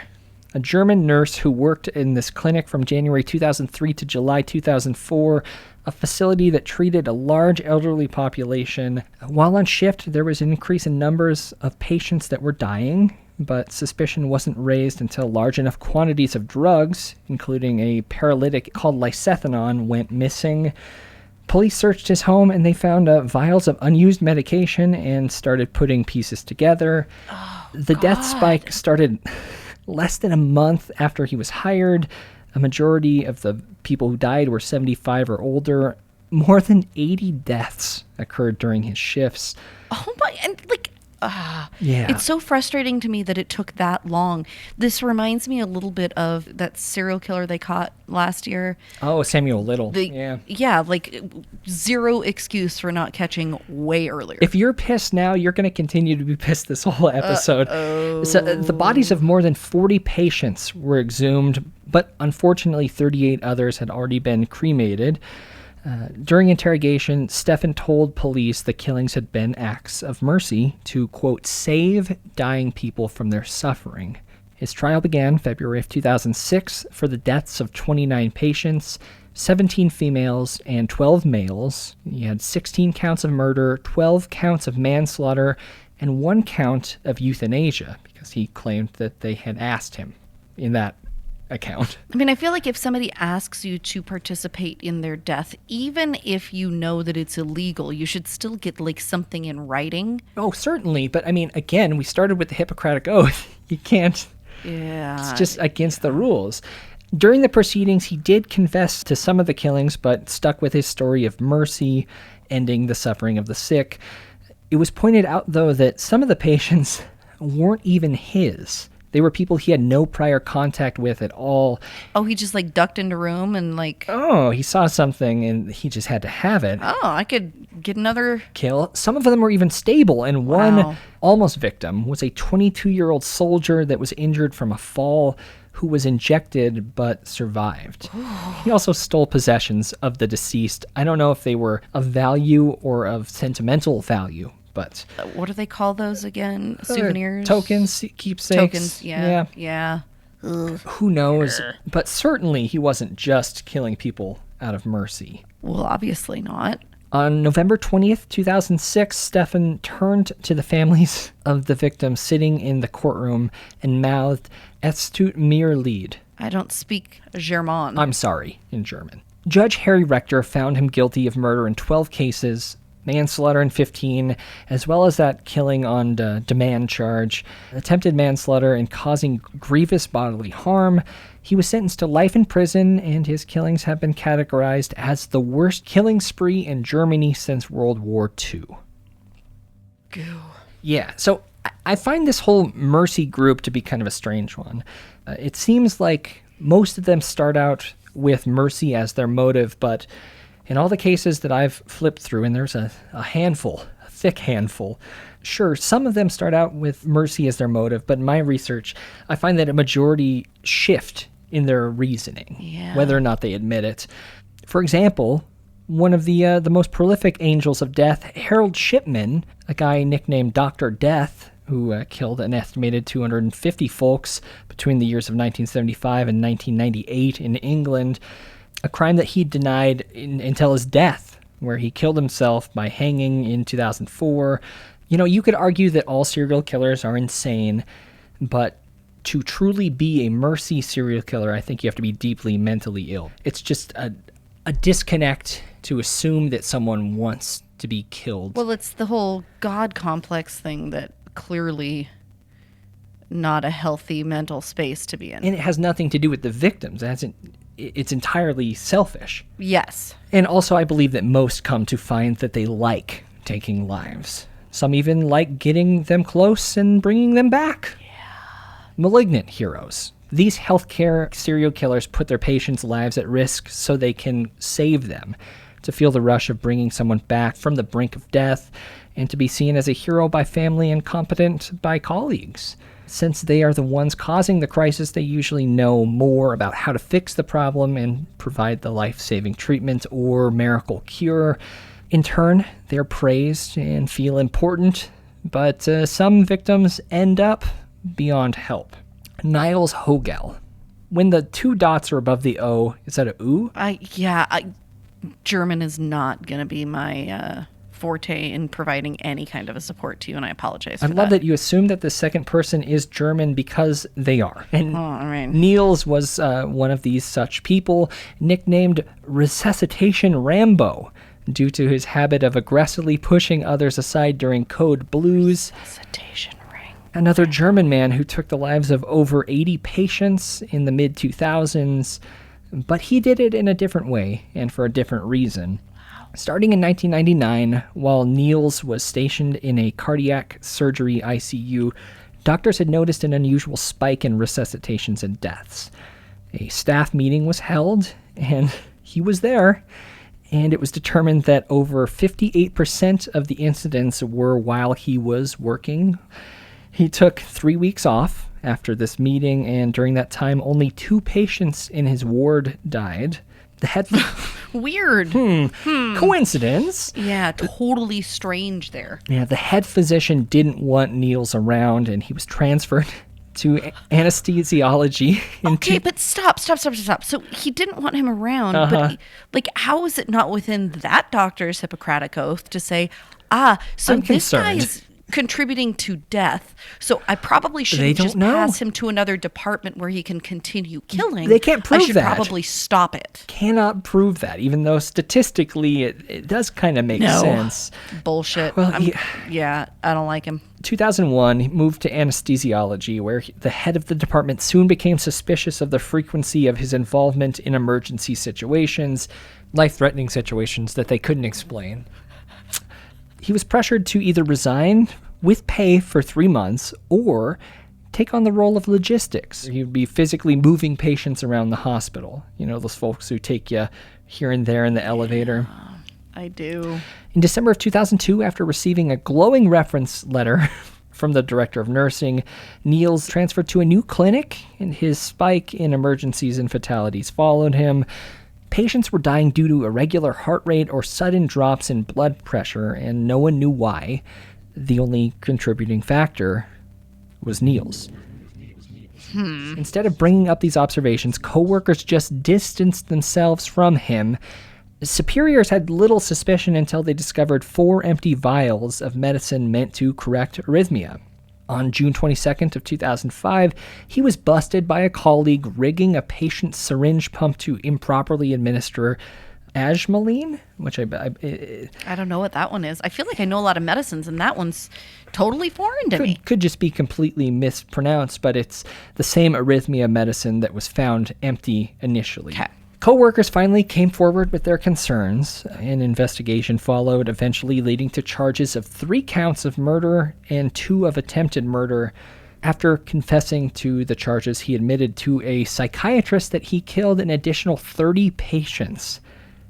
a German nurse who worked in this clinic from January 2003 to July 2004, a facility that treated a large elderly population. While on shift, there was an increase in numbers of patients that were dying. but suspicion wasn't raised until large enough quantities of drugs, including a paralytic called lysethanon, went missing. Police searched his home and they found vials of unused medication and started putting pieces together. The death spike started less than a month after he was hired. A majority of the people who died were 75 or older. More than 80 deaths occurred during his shifts. Oh my, and like, yeah. It's so frustrating to me that it took that long. This reminds me a little bit of that serial killer they caught last year. Oh, Samuel Little. Yeah, like zero excuse for not catching way earlier. If you're pissed now, you're going to continue to be pissed this whole episode. So, the bodies of more than 40 patients were exhumed, but unfortunately 38 others had already been cremated. During interrogation, Stefan told police the killings had been acts of mercy to, quote, save dying people from their suffering. His trial began February of 2006 for the deaths of 29 patients, 17 females and 12 males. He had 16 counts of murder, 12 counts of manslaughter, and 1 count of euthanasia, because he claimed that they had asked him in that account. I mean, I feel like if somebody asks you to participate in their death, even if you know that it's illegal, you should still get like something in writing. Oh, certainly. But I mean, again, we started with the Hippocratic Oath. You can't. Yeah. It's just against the rules. During the proceedings, he did confess to some of the killings, but stuck with his story of mercy, ending the suffering of the sick. It was pointed out, though, that some of the patients weren't even his. They were people he had no prior contact with at all. Oh, he just like ducked into a room and like... Oh, he saw something and he just had to have it. Oh, I could get another... kill. Some of them were even stable, and one almost victim was a 22-year-old soldier that was injured from a fall who was injected but survived. He also stole possessions of the deceased. I don't know if they were of value or of sentimental value. But what do they call those again? Souvenirs? Tokens, keepsakes. Tokens, yeah. Who knows? But certainly he wasn't just killing people out of mercy. Well, obviously not. On November 20th, 2006, Stefan turned to the families of the victims sitting in the courtroom and mouthed, "Es tut mir leid." I don't speak German. I'm sorry, in German. Judge Harry Rector found him guilty of murder in 12 cases, manslaughter in 15, as well as that killing on demand charge, attempted manslaughter, and causing grievous bodily harm. He was sentenced to life in prison, and his killings have been categorized as the worst killing spree in Germany since World War II. Goo. Yeah, so I find this whole mercy group to be kind of a strange one. It seems like most of them start out with mercy as their motive, but in all the cases that I've flipped through, and there's a handful, a thick handful, sure, some of them start out with mercy as their motive, but in my research, I find that a majority shift in their reasoning, whether or not they admit it. For example, one of the most prolific angels of death, Harold Shipman, a guy nicknamed Dr. Death, who killed an estimated 250 folks between the years of 1975 and 1998 in England, a crime that he denied until his death, where he killed himself by hanging in 2004. You know, you could argue that all serial killers are insane, but to truly be a mercy serial killer, I think you have to be deeply mentally ill. It's just a disconnect to assume that someone wants to be killed. Well, it's the whole God complex thing that clearly not a healthy mental space to be in. And it has nothing to do with the victims. It's entirely selfish. Yes. And also, I believe that most come to find that they like taking lives. Some even like getting them close and bringing them back. Yeah. Malignant heroes. These healthcare serial killers put their patients' lives at risk so they can save them, to feel the rush of bringing someone back from the brink of death, and to be seen as a hero by family and competent by colleagues. Since they are the ones causing the crisis, they usually know more about how to fix the problem and provide the life-saving treatment or miracle cure. In turn, they're praised and feel important, but some victims end up beyond help. Niles Hogel. When the 2 dots are above the O, is that a oo? German is not going to be my forte in providing any kind of a support to you, and I apologize I for love that you assume that the second person is German because they are. And Niels was one of these such people, nicknamed Resuscitation Rambo, due to his habit of aggressively pushing others aside during code blues. Resuscitation ring. Another German man who took the lives of over 80 patients in the mid-2000s, but he did it in a different way and for a different reason. Starting in 1999, while Niels was stationed in a cardiac surgery ICU, doctors had noticed an unusual spike in resuscitations and deaths. A staff meeting was held, and he was there, and it was determined that over 58% of the incidents were while he was working. He took 3 weeks off after this meeting, and during that time, only 2 patients in his ward died. The head... Weird. Coincidence? Yeah, totally strange there. Yeah, the head physician didn't want Niels around, and he was transferred to anesthesiology. Okay, but stop. So he didn't want him around, but how is it not within that doctor's Hippocratic oath to say, so I'm this guy concerned. is contributing to death, so I probably shouldn't just pass him to another department where he can continue killing. They can't prove I should that. probably stop it. Cannot prove that, even though statistically it does kind of make sense. Bullshit. Well, I don't like him. 2001, he moved to anesthesiology, where the head of the department soon became suspicious of the frequency of his involvement in emergency situations, life-threatening situations that they couldn't explain. He was pressured to either resign with pay for 3 months or take on the role of logistics. He would be physically moving patients around the hospital. You know, those folks who take you here and there in the elevator. I do. In December of 2002, after receiving a glowing reference letter from the director of nursing, Niels transferred to a new clinic, and his spike in emergencies and fatalities followed him. Patients were dying due to irregular heart rate or sudden drops in blood pressure, and no one knew why. The only contributing factor was Niels. Instead of bringing up these observations, coworkers just distanced themselves from him. Superiors had little suspicion until they discovered 4 empty vials of medicine meant to correct arrhythmia. On June 22nd of 2005, he was busted by a colleague rigging a patient's syringe pump to improperly administer Ajmaline, which I don't know what that one is. I feel like I know a lot of medicines, and that one's totally foreign to me. Could just be completely mispronounced, but it's the same arrhythmia medicine that was found empty initially. Okay. Co-workers finally came forward with their concerns. An investigation followed, eventually leading to charges of 3 counts of murder and 2 of attempted murder. After confessing to the charges, he admitted to a psychiatrist that he killed an additional 30 patients.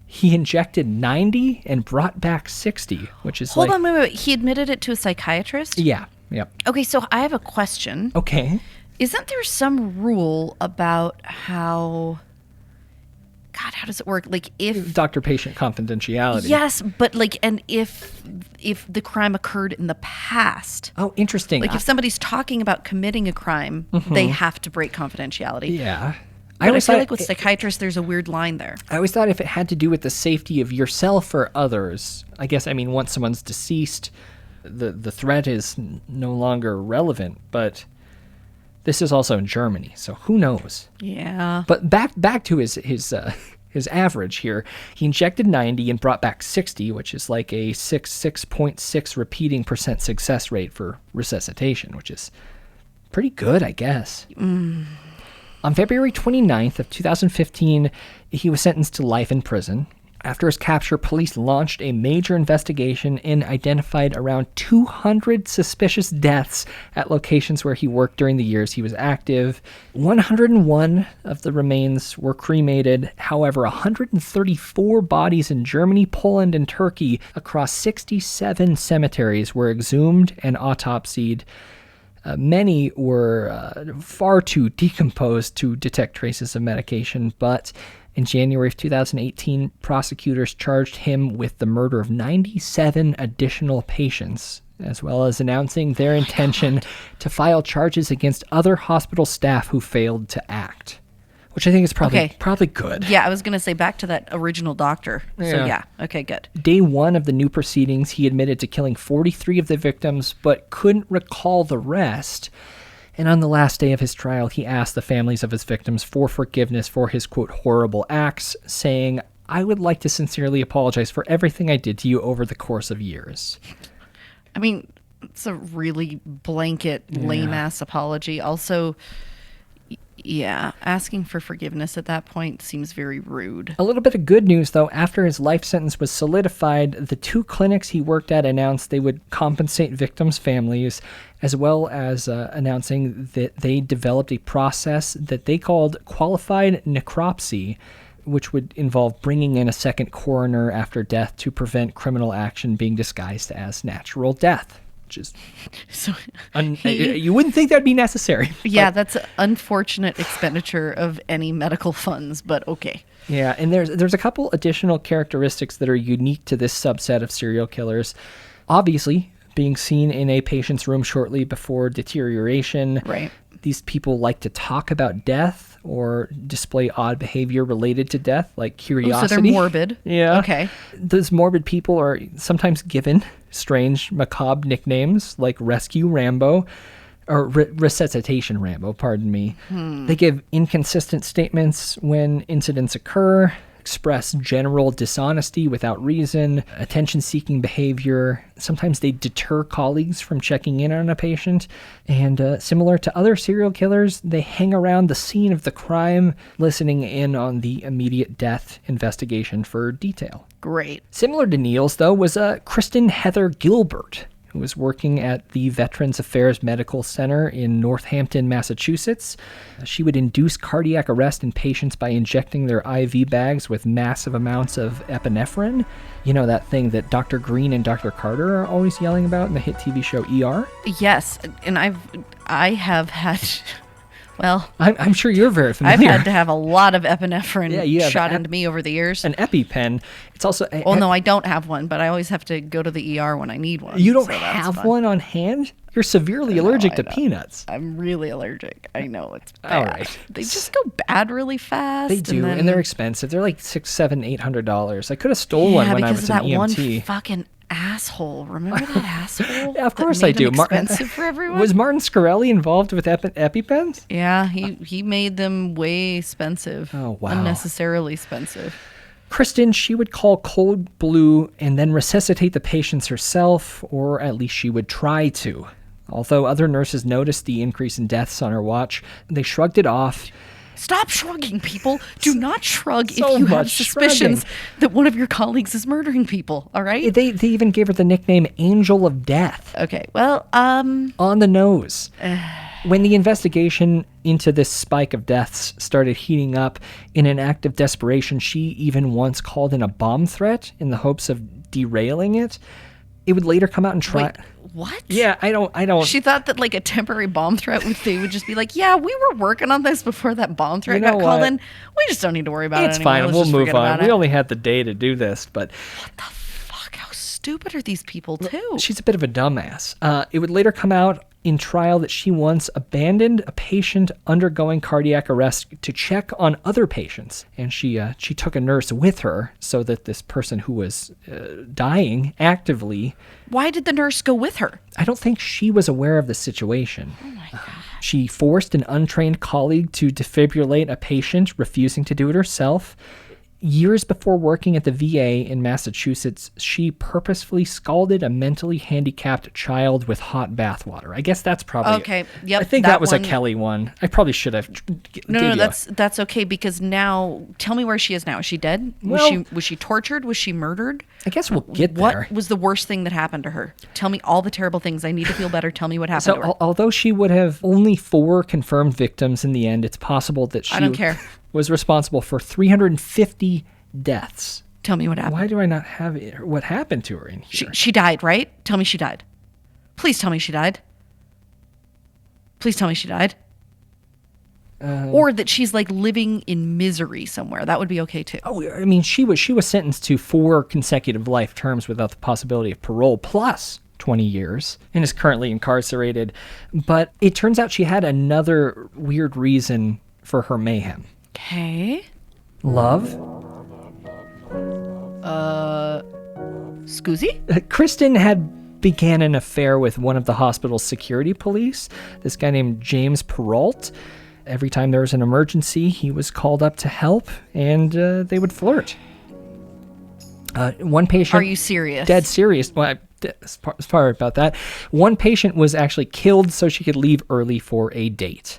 He injected 90 and brought back 60, which is Hold on, wait. He admitted it to a psychiatrist? Yeah, yep. Okay, so I have a question. Okay. Isn't there some rule about how... God, how does it work? Like if doctor-patient confidentiality. Yes, but and if the crime occurred in the past. Oh, interesting. Like if somebody's talking about committing a crime, they have to break confidentiality. Yeah. But I feel like with psychiatrists, there's a weird line there. I always thought if it had to do with the safety of yourself or others, I guess, once someone's deceased, the threat is no longer relevant, but this is also in Germany, so who knows? Yeah. But back to his average here. He injected 90 and brought back 60, which is like a 6.6 repeating % success rate for resuscitation, which is pretty good, I guess. On February 29th of 2015, he was sentenced to life in prison. After his capture, police launched a major investigation and identified around 200 suspicious deaths at locations where he worked during the years he was active. 101 of the remains were cremated. However, 134 bodies in Germany, Poland, and Turkey across 67 cemeteries were exhumed and autopsied. Many were far too decomposed to detect traces of medication, but in January of 2018, prosecutors charged him with the murder of 97 additional patients, as well as announcing their intention to file charges against other hospital staff who failed to act. which I think is probably good. Yeah, I was going to say back to that original doctor. So yeah, okay, good. Day 1 of the new proceedings, he admitted to killing 43 of the victims, but couldn't recall the rest. And on the last day of his trial, he asked the families of his victims for forgiveness for his, quote, horrible acts, saying, "I would like to sincerely apologize for everything I did to you over the course of years." I mean, it's a really blanket, lame-ass apology. Also, yeah, asking for forgiveness at that point seems very rude. A little bit of good news, though. After his life sentence was solidified, the 2 clinics he worked at announced they would compensate victims' families, as well as announcing that they developed a process that they called qualified necropsy, which would involve bringing in a second coroner after death to prevent criminal action being disguised as natural death. Which is you wouldn't think that'd be necessary. Yeah, that's an unfortunate expenditure of any medical funds, but okay. Yeah, and there's a couple additional characteristics that are unique to this subset of serial killers. Obviously, being seen in a patient's room shortly before deterioration. Right. These people like to talk about death or display odd behavior related to death, like curiosity. So they're morbid. Yeah. Okay. Those morbid people are sometimes given strange, macabre nicknames like Rescue Rambo, or Resuscitation Rambo, pardon me. They give inconsistent statements when incidents occur, express general dishonesty without reason, attention-seeking behavior. Sometimes they deter colleagues from checking in on a patient. And similar to other serial killers, they hang around the scene of the crime, listening in on the immediate death investigation for detail. Great. Similar to Neil's, though, was Kristen Heather Gilbert, who was working at the Veterans Affairs Medical Center in Northampton, Massachusetts. She would induce cardiac arrest in patients by injecting their IV bags with massive amounts of epinephrine. You know, that thing that Dr. Green and Dr. Carter are always yelling about in the hit TV show ER? Yes, and I have had... Well, I'm sure you're very familiar. I've had to have a lot of epinephrine shot into me over the years. An EpiPen. It's also... no, I don't have one, but I always have to go to the ER when I need one. You don't have one on hand? You're severely allergic to peanuts. I'm really allergic. I know, it's bad. All right. They just go bad really fast. They do, and they're expensive. They're like $600, $700, $800. I could have stole one when I was an EMT. Yeah, because of that one fucking asshole. Remember that asshole? Yeah, of course I do. Expensive for everyone. Was Martin Scarelli involved with EpiPens? Yeah, he made them way expensive. Oh, wow. Unnecessarily expensive. Kristen, she would call cold blue and then resuscitate the patients herself, or at least she would try to. Although other nurses noticed the increase in deaths on her watch, they shrugged it off. Stop shrugging, people. Do not shrug if you have suspicions that one of your colleagues is murdering people, all right? They even gave her the nickname Angel of Death. Okay, well, on the nose. When the investigation into this spike of deaths started heating up, in an act of desperation, she even once called in a bomb threat in the hopes of derailing it. It would later come out and try... Wait, what? Yeah, I don't... She thought that like a temporary bomb threat they would just be like, yeah, we were working on this before that bomb threat got called in. We just don't need to worry about it anymore. It's fine. We'll move on. We only had the day to do this, but... What the fuck? How stupid are these people, too? She's a bit of a dumbass. It would later come out in trial that she once abandoned a patient undergoing cardiac arrest to check on other patients. And she took a nurse with her so that this person who was dying actively... Why did the nurse go with her? I don't think she was aware of the situation. Oh my God. She forced an untrained colleague to defibrillate a patient, refusing to do it herself. Years before working at the VA in Massachusetts, she purposefully scalded a mentally handicapped child with hot bath water. I guess that's probably... Okay, yep. I think that was a Kelly one. I probably should have... No, that's okay, because now... Tell me where she is now. Is she dead? Well, was she tortured? Was she murdered? I guess we'll get there. What was the worst thing that happened to her? Tell me all the terrible things. I need to feel better. Tell me what happened to her. Although she would have only 4 confirmed victims in the end, it's possible that she... I don't care. ...was responsible for 350 deaths. Tell me what happened. Why do I not have it? What happened to her in here? She died, right? Tell me she died. Please tell me she died. Please tell me she died. Or that she's like living in misery somewhere. That would be okay too. Oh, I mean, she was sentenced to 4 consecutive life terms without the possibility of parole, plus 20 years, and is currently incarcerated. But it turns out she had another weird reason for her mayhem. Okay. Love. Scoozy? Kristen had began an affair with one of the hospital's security police, this guy named James Perrault. Every time there was an emergency, he was called up to help, and they would flirt. One patient... Are you serious? Dead serious. Well, sorry about that. One patient was actually killed so she could leave early for a date.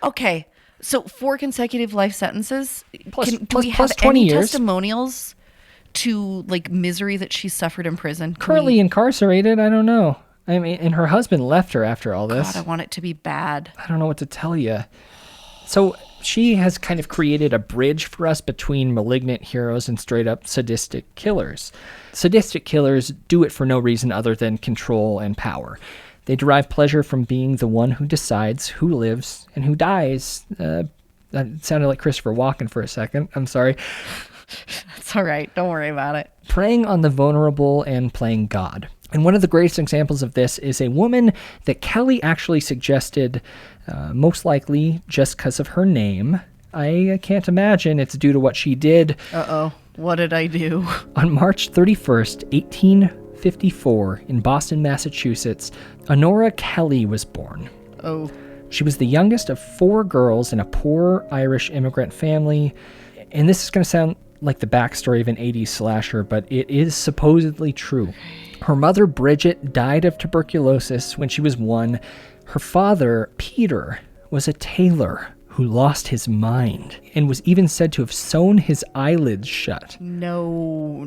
Okay, so 4 consecutive life sentences? Do we plus have 20 any years. testimonials to, like, misery that she suffered in prison? Currently incarcerated, I don't know. I mean, and her husband left her after all this. God, I want it to be bad. I don't know what to tell you. So she has kind of created a bridge for us between malignant heroes and straight up sadistic killers. Sadistic killers do it for no reason other than control and power. They derive pleasure from being the one who decides who lives and who dies. That sounded like Christopher Walken for a second. I'm sorry. It's all right. Don't worry about it. Preying on the vulnerable and playing God. And one of the greatest examples of this is a woman that Kelly actually suggested, most likely just because of her name. I can't imagine it's due to what she did. Uh-oh. What did I do? On March 31st, 1854, in Boston, Massachusetts, Honora Kelly was born. Oh. She was the youngest of 4 girls in a poor Irish immigrant family. And this is going to sound like the backstory of an 80s slasher, but it is supposedly true. Her mother, Bridget, died of tuberculosis when she was 1. Her father, Peter, was a tailor who lost his mind and was even said to have sewn his eyelids shut. No.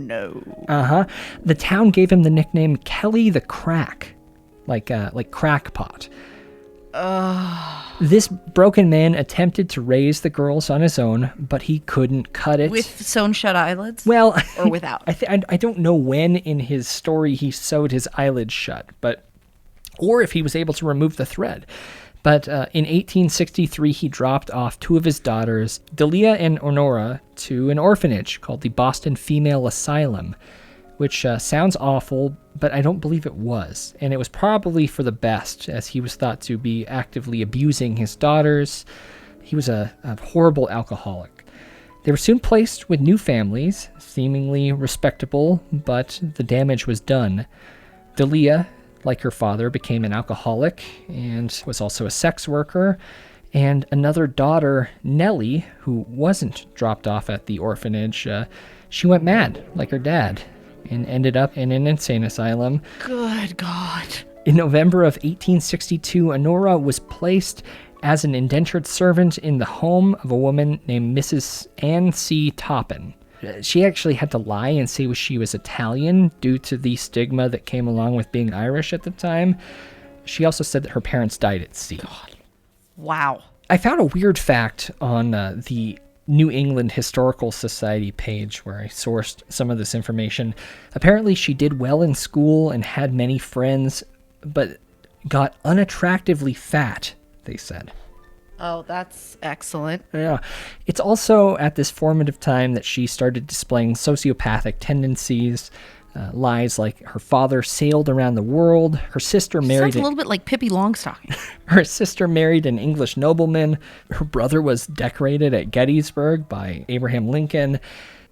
The town gave him the nickname Kelly the Crack, like crackpot. This broken man attempted to raise the girls on his own, but he couldn't cut it. With sewn shut eyelids? Well, or without? I don't know when in his story he sewed his eyelids shut, or if he was able to remove the thread. But in 1863, he dropped off 2 of his daughters, Delia and Honora, to an orphanage called the Boston Female Asylum, which sounds awful, but I don't believe it was. And it was probably for the best, as he was thought to be actively abusing his daughters. He was a horrible alcoholic. They were soon placed with new families, seemingly respectable, but the damage was done. Delia, like her father, became an alcoholic and was also a sex worker. And another daughter, Nellie, who wasn't dropped off at the orphanage, she went mad, like her dad, and ended up in an insane asylum. Good God. In November of 1862, Honora was placed as an indentured servant in the home of a woman named Mrs. Anne C. Toppin. She actually had to lie and say she was Italian due to the stigma that came along with being Irish at the time. She also said that her parents died at sea. God. Wow. I found a weird fact on the New England Historical Society page where I sourced some of this information. Apparently she did well in school and had many friends, but got unattractively fat, they said. Oh, that's excellent. Yeah. It's also at this formative time that she started displaying sociopathic tendencies, lies like her father sailed around the world, her sister married... Sounds a little bit like Pippi Longstocking. Her sister married an English nobleman. Her brother was decorated at Gettysburg by Abraham Lincoln.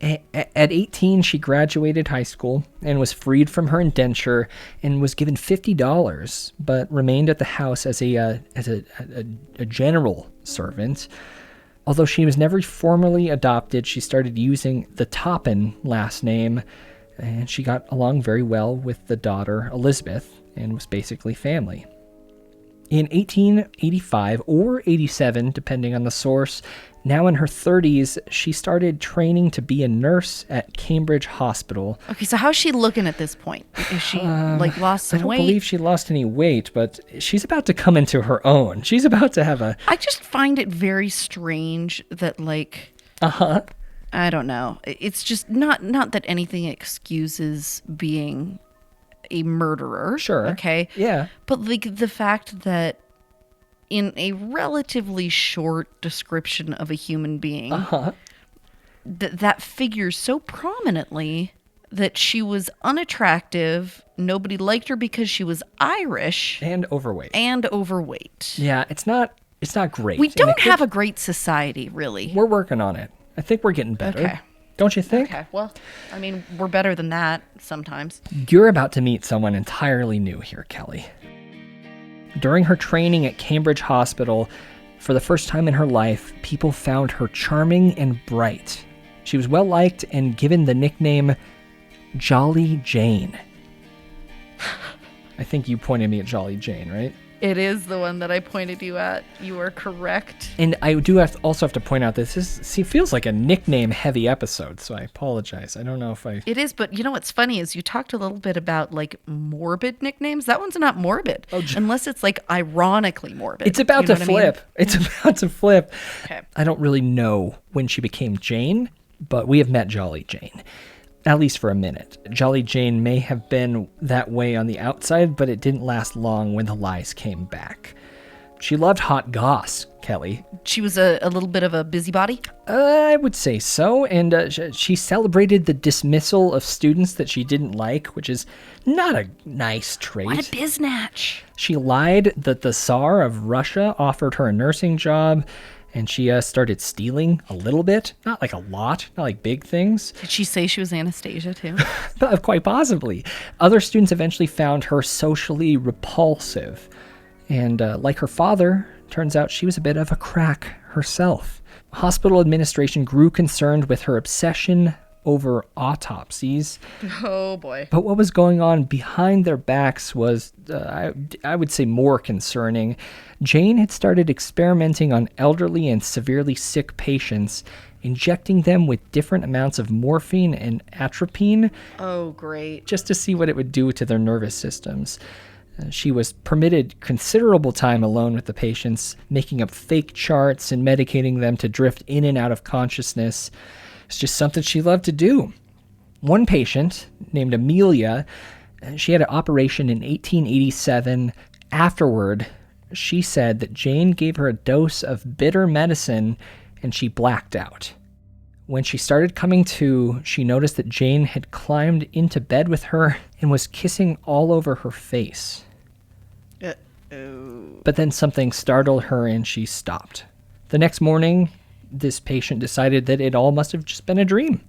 At 18, she graduated high school and was freed from her indenture and was given $50, but remained at the house as a general servant. Although she was never formally adopted, she started using the Toppin last name, and she got along very well with the daughter, Elizabeth, and was basically family. In 1885 or 87, depending on the source, now in her 30s, she started training to be a nurse at Cambridge Hospital. Okay, so how's she looking at this point? Is she, lost some weight? I don't believe she lost any weight, but she's about to come into her own. She's about to have a... I just find it very strange that, I don't know. It's just not that anything excuses being a murderer. Sure. Okay? Yeah. But, the fact that in a relatively short description of a human being, that figures so prominently that she was unattractive, nobody liked her because she was Irish. And overweight. And overweight. Yeah, it's not It's not great. We don't have a great society, really. We're working on it. I think we're getting better. Okay. Don't you think? Okay, well, I mean, we're better than that sometimes. You're about to meet someone entirely new here, Kelly. During her training at Cambridge Hospital, for the first time in her life, people found her charming and bright. She was well liked and given the nickname Jolly Jane. I think you pointed me at Jolly Jane, right? It is the one that I pointed you at. You are correct. And I do also have to point out this feels like a nickname-heavy episode, so I apologize. I don't know if I... It is, but you know what's funny is you talked a little bit about, like, morbid nicknames. That one's not morbid, unless it's, like, ironically morbid. It's about to flip. It's about to flip. Okay. I don't really know when she became Jane, but we have met Jolly Jane. At least for a minute. Jolly Jane may have been that way on the outside, but it didn't last long when the lies came back. She loved hot goss, Kelly. She was a little bit of a busybody? I would say so, and she celebrated the dismissal of students that she didn't like, which is not a nice trait. What a biznatch. She lied that the Tsar of Russia offered her a nursing job, and she started stealing a little bit. Not like a lot, not like big things. Did she say she was Anastasia, too? Quite possibly. Other students eventually found her socially repulsive. And like her father, turns out she was a bit of a crack herself. Hospital administration grew concerned with her obsession over autopsies. Oh, boy. But what was going on behind their backs was, I would say, more concerning. Jane had started experimenting on elderly and severely sick patients, injecting them with different amounts of morphine and atropine. Oh, great. Just to see what it would do to their nervous systems. She was permitted considerable time alone with the patients, making up fake charts and medicating them to drift in and out of consciousness. It's just something she loved to do. One patient, named Amelia, she had an operation in 1887. Afterward, she said that Jane gave her a dose of bitter medicine and she blacked out. When she started coming to, she noticed that Jane had climbed into bed with her and was kissing all over her face. But then something startled her and she stopped. The next morning, this patient decided that it all must have just been a dream.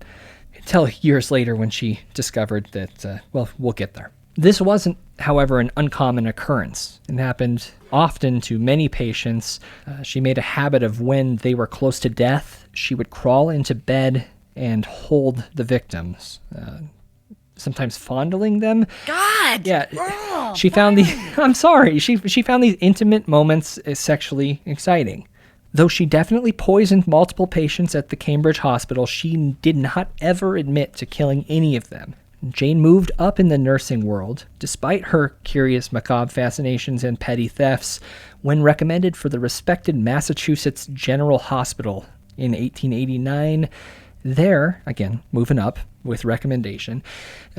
Until years later when she discovered that, we'll get there. This wasn't, however, an uncommon occurrence. It happened often to many patients. She made a habit of when they were close to death, she would crawl into bed and hold the victims, sometimes fondling them. God! Yeah. Oh, she found I'm sorry. She found these intimate moments sexually exciting. Though she definitely poisoned multiple patients at the Cambridge Hospital, she did not ever admit to killing any of them. Jane moved up in the nursing world, despite her curious, macabre fascinations and petty thefts, when recommended for the respected Massachusetts General Hospital in 1889. There, again, moving up with recommendation,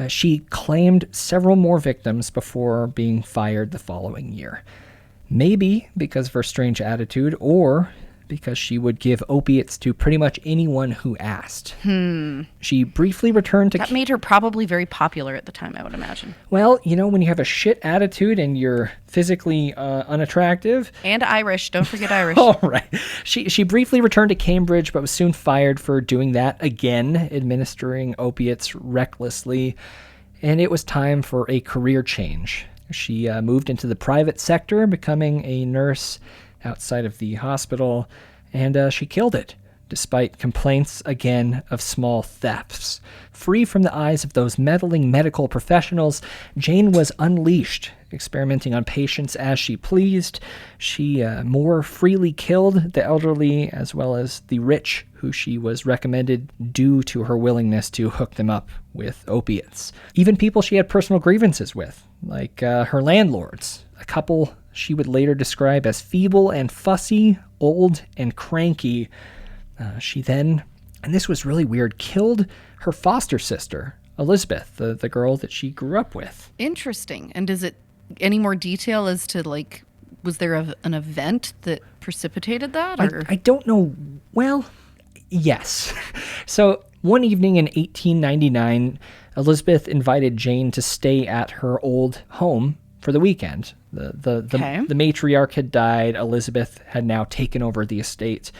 she claimed several more victims before being fired the following year. Maybe because of her strange attitude, or because she would give opiates to pretty much anyone who asked. She briefly returned to... That made her probably very popular at the time, I would imagine. Well, when you have a shit attitude and you're physically unattractive... And Irish. Don't forget Irish. All right. She briefly returned to Cambridge, but was soon fired for doing that again, administering opiates recklessly. And it was time for a career change. She moved into the private sector, becoming a nurse outside of the hospital, and she killed it, despite complaints, again, of small thefts. Free from the eyes of those meddling medical professionals, Jane was unleashed, experimenting on patients as she pleased. She more freely killed the elderly as well as the rich, who she was recommended due to her willingness to hook them up with opiates. Even people she had personal grievances with, like her landlords, a couple she would later describe as feeble and fussy, old and cranky. She then, and this was really weird, killed her foster sister, Elizabeth, the girl that she grew up with. Interesting. And is it any more detail as to, like, was there an event that precipitated that? Or? I don't know. Well, yes. So one evening in 1899, Elizabeth invited Jane to stay at her old home for the weekend. The matriarch had died. Elizabeth had now taken over the estate.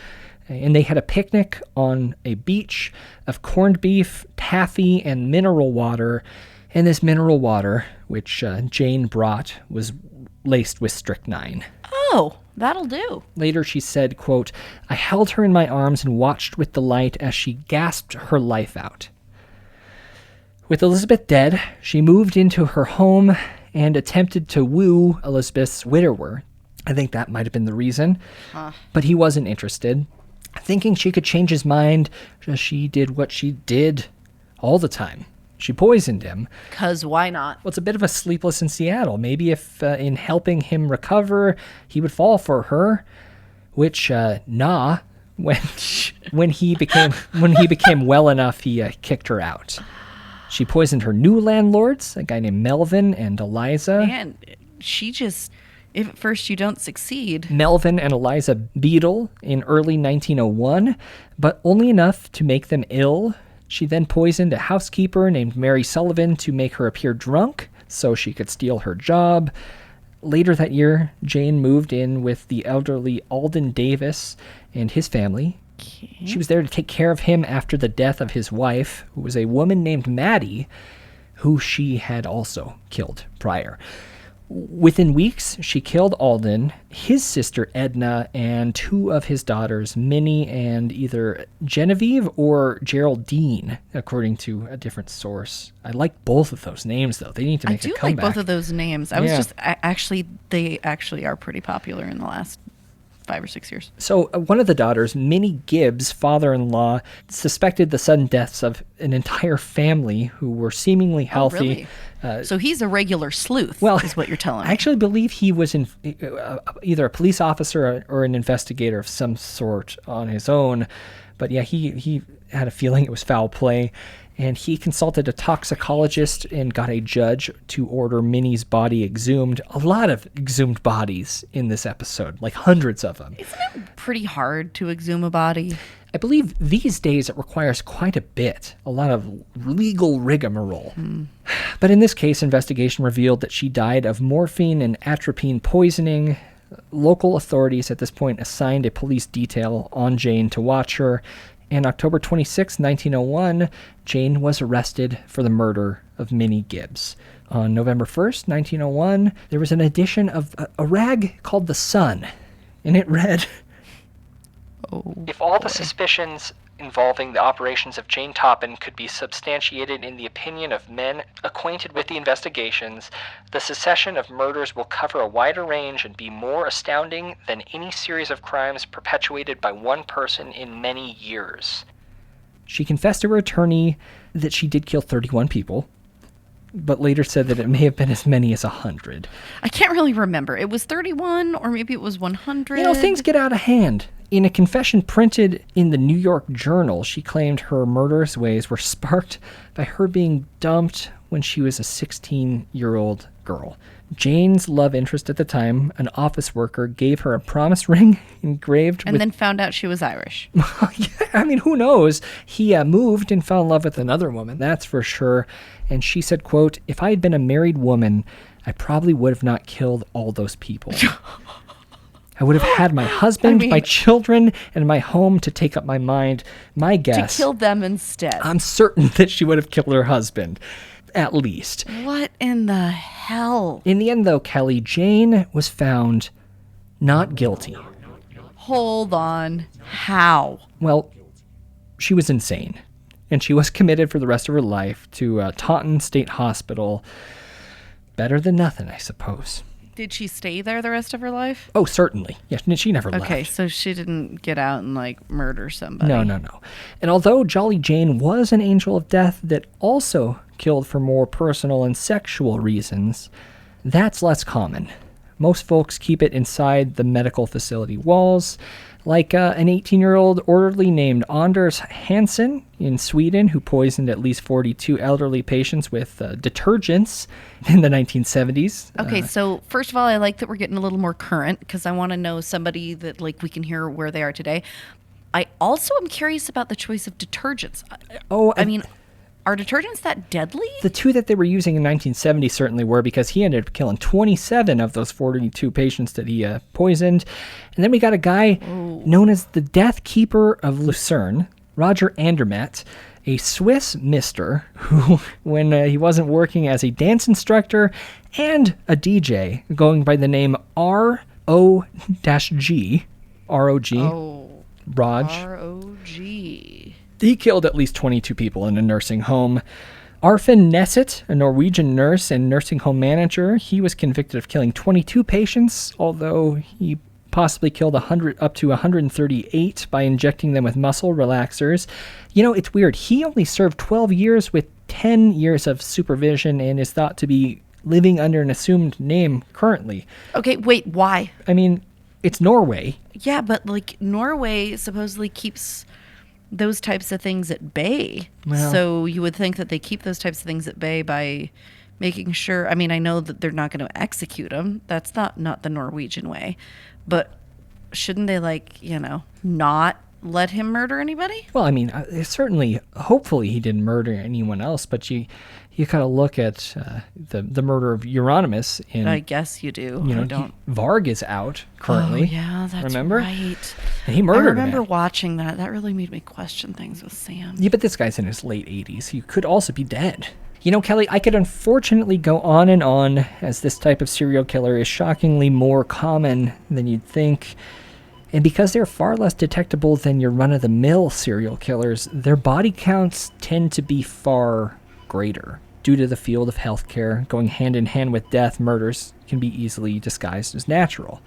And they had a picnic on a beach of corned beef, taffy, and mineral water. And this mineral water, which Jane brought, was laced with strychnine. Oh, that'll do. Later she said, quote, "I held her in my arms and watched with delight as she gasped her life out." With Elizabeth dead, she moved into her home and attempted to woo Elizabeth's widower. I think that might have been the reason. But he wasn't interested. Thinking she could change his mind, she did what she did all the time. She poisoned him. 'Cause why not? Well, it's a bit of a Sleepless in Seattle. Maybe if in helping him recover, he would fall for her, which when he became well enough, he kicked her out. She poisoned her new landlords, a guy named Melvin and Eliza. Man, she just, if at first you don't succeed. Melvin and Eliza Beadle in early 1901, but only enough to make them ill. She then poisoned a housekeeper named Mary Sullivan to make her appear drunk so she could steal her job. Later that year, Jane moved in with the elderly Alden Davis and his family. Okay. She was there to take care of him after the death of his wife, who was a woman named Maddie, who she had also killed prior. Within weeks, she killed Alden, his sister Edna, and two of his daughters, Minnie and either Genevieve or Geraldine, according to a different source. I like both of those names, though. They need to make a comeback. I do like both of those names. I was just, they actually are pretty popular in the last 5 or 6 years. So one of the daughters, Minnie Gibbs' father-in-law, suspected the sudden deaths of an entire family who were seemingly healthy. Oh, really? So he's a regular sleuth, is what you're telling me. I actually believe he was either a police officer or an investigator of some sort on his own. But yeah, he had a feeling it was foul play. And he consulted a toxicologist and got a judge to order Minnie's body exhumed. A lot of exhumed bodies in this episode, like hundreds of them. Isn't it pretty hard to exhume a body? I believe these days it requires quite a bit, a lot of legal rigmarole. But in this case, investigation revealed that she died of morphine and atropine poisoning. Local authorities at this point assigned a police detail on Jane to watch her. And October 26, 1901, Jane was arrested for the murder of Minnie Gibbs. On November 1st, 1901, there was an edition of a rag called The Sun, and it read, "If all the suspicions involving the operations of Jane Toppin could be substantiated in the opinion of men acquainted with the investigations, the succession of murders will cover a wider range and be more astounding than any series of crimes perpetuated by one person in many years." She confessed to her attorney that she did kill 31 people, but later said that it may have been as many as 100. I can't really remember. It was 31 or maybe it was 100. You know, things get out of hand. In a confession printed in the New York Journal, she claimed her murderous ways were sparked by her being dumped when she was a 16-year-old girl. Jane's love interest at the time, an office worker, gave her a promise ring engraved and then found out she was Irish. Yeah, I mean, who knows? He moved and fell in love with another woman, that's for sure. And she said, quote, "If I had been a married woman, I probably would have not killed all those people. I would have had my husband, my children, and my home to take up my mind. My guess... To kill them instead. I'm certain that she would have killed her husband, at least. What in the hell? In the end, though, Kelly, Jane was found not guilty. Hold on. How? Well, she was insane. And she was committed for the rest of her life to Taunton State Hospital. Better than nothing, I suppose. Did she stay there the rest of her life? Oh, certainly. Yeah, she never left. Okay, so she didn't get out and, murder somebody. No. And although Jolly Jane was an angel of death that also killed for more personal and sexual reasons, that's less common. Most folks keep it inside the medical facility walls, like an 18-year-old orderly named Anders Hansen in Sweden who poisoned at least 42 elderly patients with detergents in the 1970s. Okay, so first of all, I like that we're getting a little more current because I want to know somebody that we can hear where they are today. I also am curious about the choice of detergents. Are detergents that deadly? The two that they were using in 1970 certainly were, because he ended up killing 27 of those 42 patients that he poisoned. And then we got a guy known as the Death Keeper of Lucerne, Roger Andermatt, a Swiss mister who, when he wasn't working as a dance instructor and a DJ, going by the name R-O-G, R-O-G, Raj. R-O-G. He killed at least 22 people in a nursing home. Arfinn Nesset, a Norwegian nurse and nursing home manager, he was convicted of killing 22 patients, although he possibly killed up to 138 by injecting them with muscle relaxers. You know, it's weird. He only served 12 years with 10 years of supervision and is thought to be living under an assumed name currently. Okay, wait, why? I mean, it's Norway. Yeah, but like Norway supposedly keeps those types of things at bay. Well, so you would think that they keep those types of things at bay by making sure, I mean, I know that they're not going to execute them. That's not the Norwegian way. But shouldn't they, like, you know, not let him murder anybody? Well, I mean, certainly, hopefully he didn't murder anyone else, but you kind of look at the murder of Euronymous. I guess you do. You know, Varg is out currently. Oh, yeah, that's remember? right. And he murdered I remember a man. watching that. That really made me question things with Sam. Yeah, but this guy's in his late 80s. He could also be dead. You know, Kelly, I could unfortunately go on and on, as this type of serial killer is shockingly more common than you'd think. And because they're far less detectable than your run-of-the-mill serial killers, their body counts tend to be far greater. Due to the field of healthcare going hand-in-hand with death, murders can be easily disguised as natural.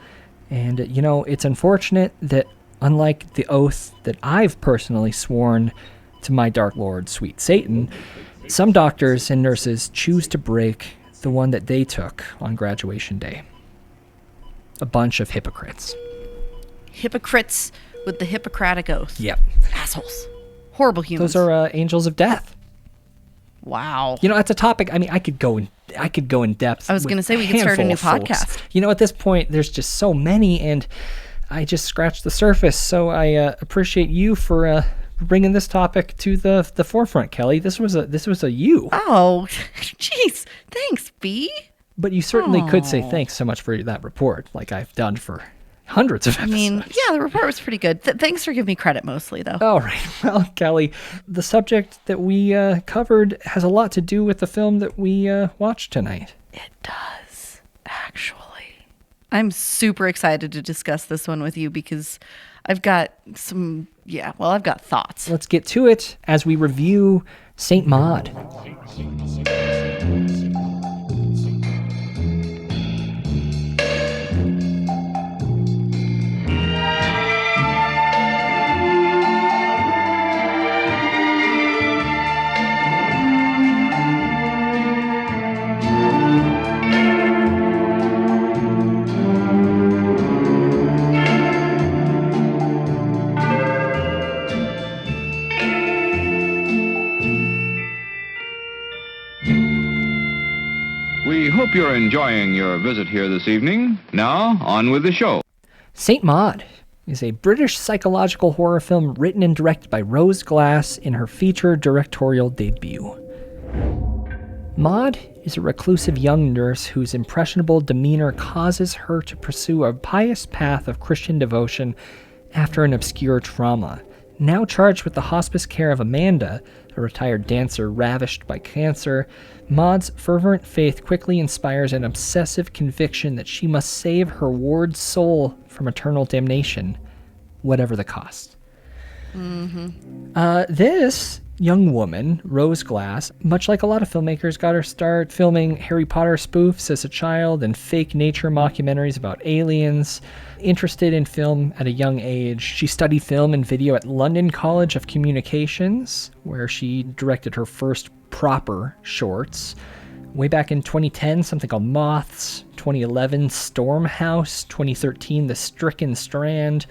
And, you know, it's unfortunate that, unlike the oath that I've personally sworn to my Dark Lord, Sweet Satan, some doctors and nurses choose to break the one that they took on graduation day. A bunch of hypocrites. Hypocrites with the Hippocratic Oath. Yep. Assholes. Horrible humans. Those are angels of death. Wow. You know, that's a topic. I mean, I could go in depth. I was going to say we could start a new podcast. You know, at this point, there's just so many, and I just scratched the surface. So I appreciate you for bringing this topic to the forefront, Kelly. This was a you. Oh, jeez. Thanks, B. But you certainly could say thanks so much for that report, like I've done for hundreds of episodes. I mean, yeah, the report was pretty good. Thanks for giving me credit mostly, though. All right. Well, Kelly, the subject that we covered has a lot to do with the film that we watched tonight. It does, actually. I'm super excited to discuss this one with you because I've got I've got thoughts. Let's get to it as we review Saint Maud. We hope you're enjoying your visit here this evening. Now, on with the show. Saint Maud is a British psychological horror film written and directed by Rose Glass in her feature directorial debut. Maud is a reclusive young nurse whose impressionable demeanor causes her to pursue a pious path of Christian devotion after an obscure trauma. Now charged with the hospice care of Amanda, a retired dancer ravished by cancer, Maud's fervent faith quickly inspires an obsessive conviction that she must save her ward's soul from eternal damnation, whatever the cost. This young woman, Rose Glass, much like a lot of filmmakers, got her start filming Harry Potter spoofs as a child and fake nature mockumentaries about aliens. Interested in film at a young age, she studied film and video at London College of Communications, where she directed her first proper shorts. Way back in 2010, something called Moths, 2011, Stormhouse, 2013, The Stricken Strand,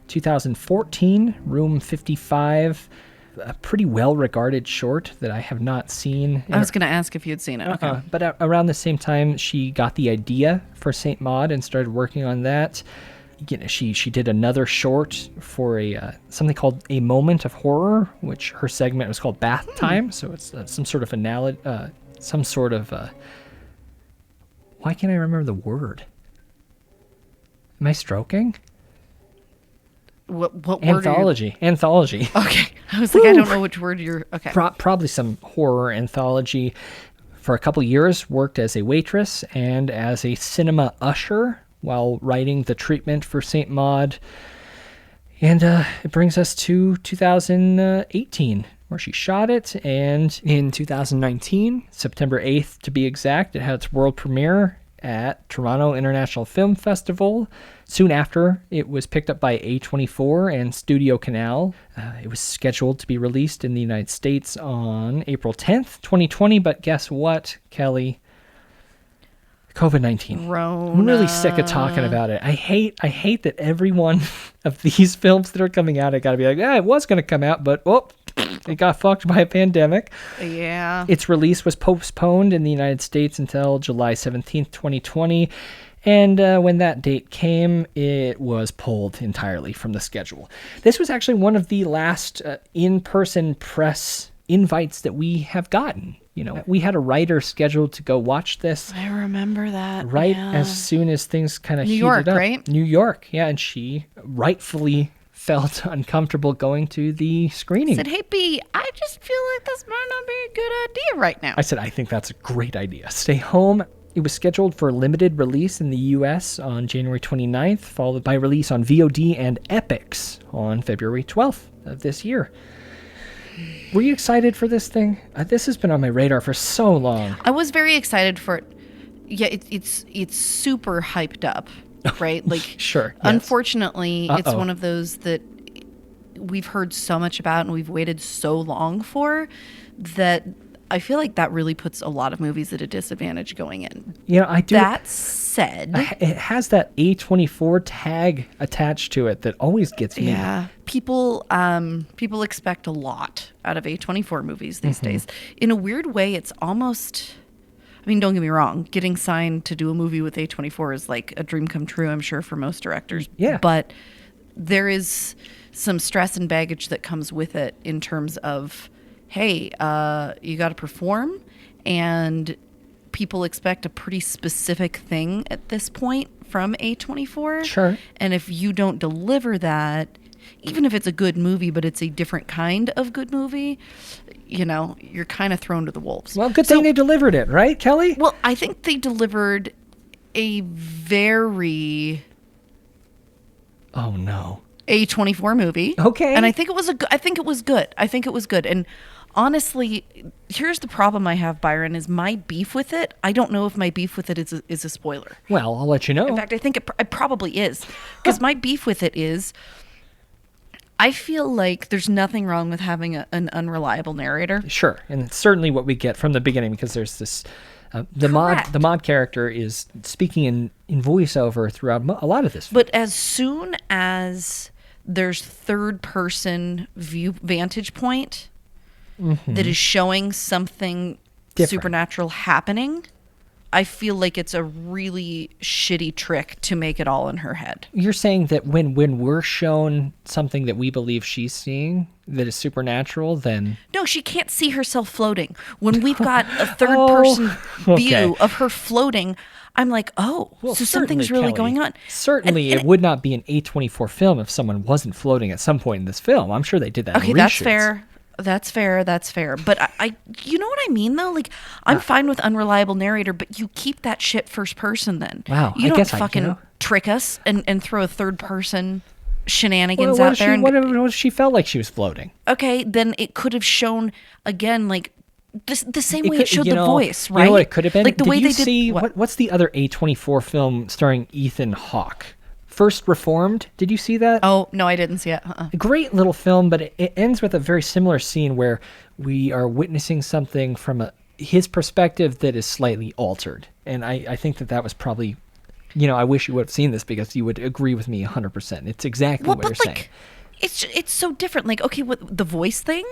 2014, Room 55, a pretty well-regarded short that I have not seen. I was going to ask if you'd seen it. Okay. But around the same time, she got the idea for Saint Maud and started working on that. she did another short for something called A Moment of Horror, which her segment was called Bath Time. So it's some sort of why can't I remember the word? Am I stroking? What word? Anthology. Anthology. Okay. I was like, I don't know which word you're... Okay. Probably some horror anthology. For a couple years, worked as a waitress and as a cinema usher while writing the treatment for St. Maud. And it brings us to 2018, where she shot it. And in 2019, September 8th to be exact, it had its world premiere at Toronto International Film Festival. Soon after, it was picked up by A24 and Studio Canal. It was scheduled to be released in the United States on April 10th, 2020, but guess what, Kelly? COVID-19. Rona. I'm really sick of talking about it. I hate that every one of these films that are coming out, I gotta be like, it was gonna come out, but it got fucked by a pandemic. Yeah. Its release was postponed in the United States until July 17th, 2020. And when that date came, it was pulled entirely from the schedule. This was actually one of the last in-person press invites that we have gotten. We had a writer scheduled to go watch this. I remember that. Right yeah. as soon as things kind of New heated York, up. right? New York, yeah. And she rightfully felt uncomfortable going to the screening. I said, hey, B, I just feel like this might not be a good idea right now. I said, I think that's a great idea. Stay home. It was scheduled for limited release in the U.S. on January 29th, followed by release on VOD and Epix on February 12th of this year. Were you excited for this thing? This has been on my radar for so long. I was very excited for it. Yeah, it's super hyped up, right? Like, sure. Yes. Unfortunately, it's one of those that we've heard so much about and we've waited so long for that I feel like that really puts a lot of movies at a disadvantage going in. I do. That said, it has that A24 tag attached to it that always gets me. Yeah. People expect a lot out of A24 movies these days. In a weird way, it's almost... I mean, don't get me wrong. Getting signed to do a movie with A24 is like a dream come true, I'm sure, for most directors. Yeah. But there is some stress and baggage that comes with it in terms of, hey, you got to perform, and people expect a pretty specific thing at this point from A24. Sure. And if you don't deliver that, even if it's a good movie, but it's a different kind of good movie, you're kind of thrown to the wolves. Well, good thing they delivered it, right, Kelly? Well, I think they delivered a very... Oh, no. A24 movie. Okay. And I think it was good. And honestly, here's the problem I have, Byron, is my beef with it. I don't know if my beef with it is a spoiler. Well, I'll let you know. In fact, I think it probably is. Because my beef with it is, I feel like there's nothing wrong with having an unreliable narrator. Sure. And it's certainly what we get from the beginning, because there's this... The mod character is speaking in voiceover throughout a lot of this film. But as soon as there's third-person vantage point that is showing something supernatural happening, I feel like it's a really shitty trick to make it all in her head. You're saying that when we're shown something that we believe she's seeing that is supernatural, then... No, she can't see herself floating. When we've got a third-person view of her floating, I'm like, so something's really going on. Certainly, it would not be an A24 film if someone wasn't floating at some point in this film. I'm sure they did that in reshoots. That's fair. But I you know what I mean, though? Like, I'm fine with unreliable narrator, but you keep that shit first person then. Wow, You don't fucking trick us and throw a third person shenanigans out there. What if she felt like she was floating? Okay, then it could have shown, again, like, the same way it showed the voice, right? You know what it could have been? Like the way they did... What's the other A24 film starring Ethan Hawke? First Reformed. Did you see that? Oh, no, I didn't see it. A great little film, but it ends with a very similar scene where we are witnessing something from his perspective that is slightly altered. And I think that was probably, I wish you would have seen this because you would agree with me 100%. It's exactly what you're saying. It's so different. Like, okay, what the voice thing?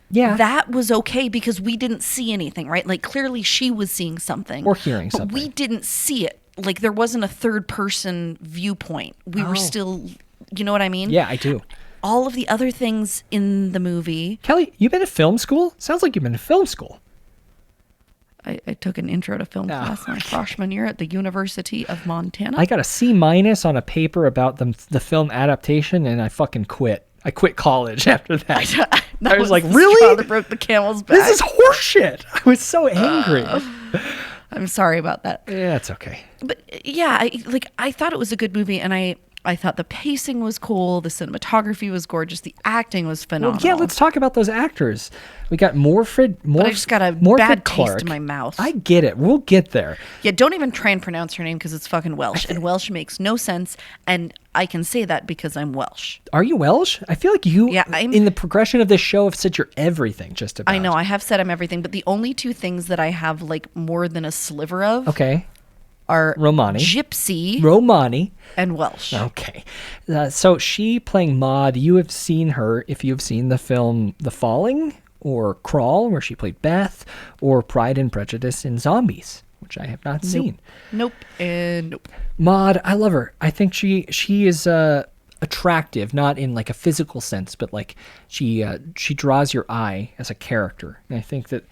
Yeah. That was okay because we didn't see anything, right? Like, clearly she was seeing something. Or hearing something. But we didn't see it. like there wasn't a third person viewpoint. We were still, you know what I mean? Yeah, I do. All of the other things in the movie. Kelly, you been to film school? Sounds like you've been to film school. I took an intro to film class my freshman year at the University of Montana. I got a C- on a paper about the film adaptation, and I fucking quit. I quit college after that. I was like, really? Straw that broke the camel's back. This is horseshit. I was so angry. I'm sorry about that. Yeah, it's okay. But yeah, I thought it was a good movie, and I thought the pacing was cool, the cinematography was gorgeous, the acting was phenomenal. Well, yeah, let's talk about those actors. We got Morford. But I just got a bad taste in my mouth. I get it. We'll get there. Yeah, don't even try and pronounce her name because it's fucking Welsh, and Welsh makes no sense, and I can say that because I'm Welsh. Are you Welsh? I feel like you, in the progression of this show, have said you're everything, just about. I know, I have said I'm everything, but the only two things that I have like more than a sliver of are Romani, Gypsy, and Welsh. Okay. So she playing Maud, you have seen her if you've seen the film The Falling or Crawl, where she played Beth, or Pride and Prejudice in Zombies, which I have not seen. Nope. And nope. Maud, I love her. I think she is attractive, not in like a physical sense, but like she draws your eye as a character. And I think that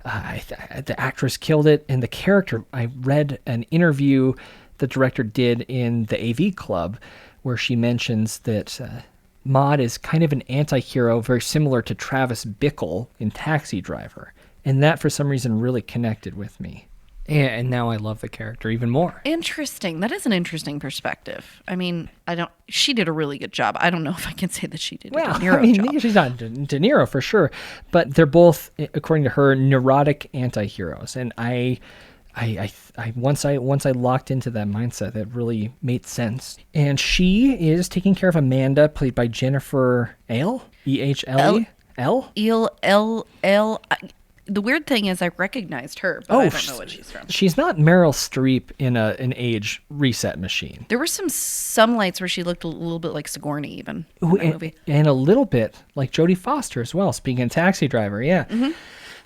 the actress killed it, and the character, I read an interview the director did in the AV Club where she mentions that Maud is kind of an anti-hero, very similar to Travis Bickle in Taxi Driver, and that for some reason really connected with me. And now I love the character even more. Interesting. That is an interesting perspective. I mean, she did a really good job. I don't know if I can say that she did a De Niro job. She's not De Niro for sure, but they're both, according to her, neurotic anti-heroes. And I once I locked into that mindset, that really made sense. And she is taking care of Amanda, played by Jennifer Ehle. E-H-L-E? L. The weird thing is I recognized her, but I don't know what she's from. She's not Meryl Streep in an age reset machine. There were some lights where she looked a little bit like Sigourney even in the movie. And a little bit like Jodie Foster as well, speaking of Taxi Driver, yeah. Mm-hmm.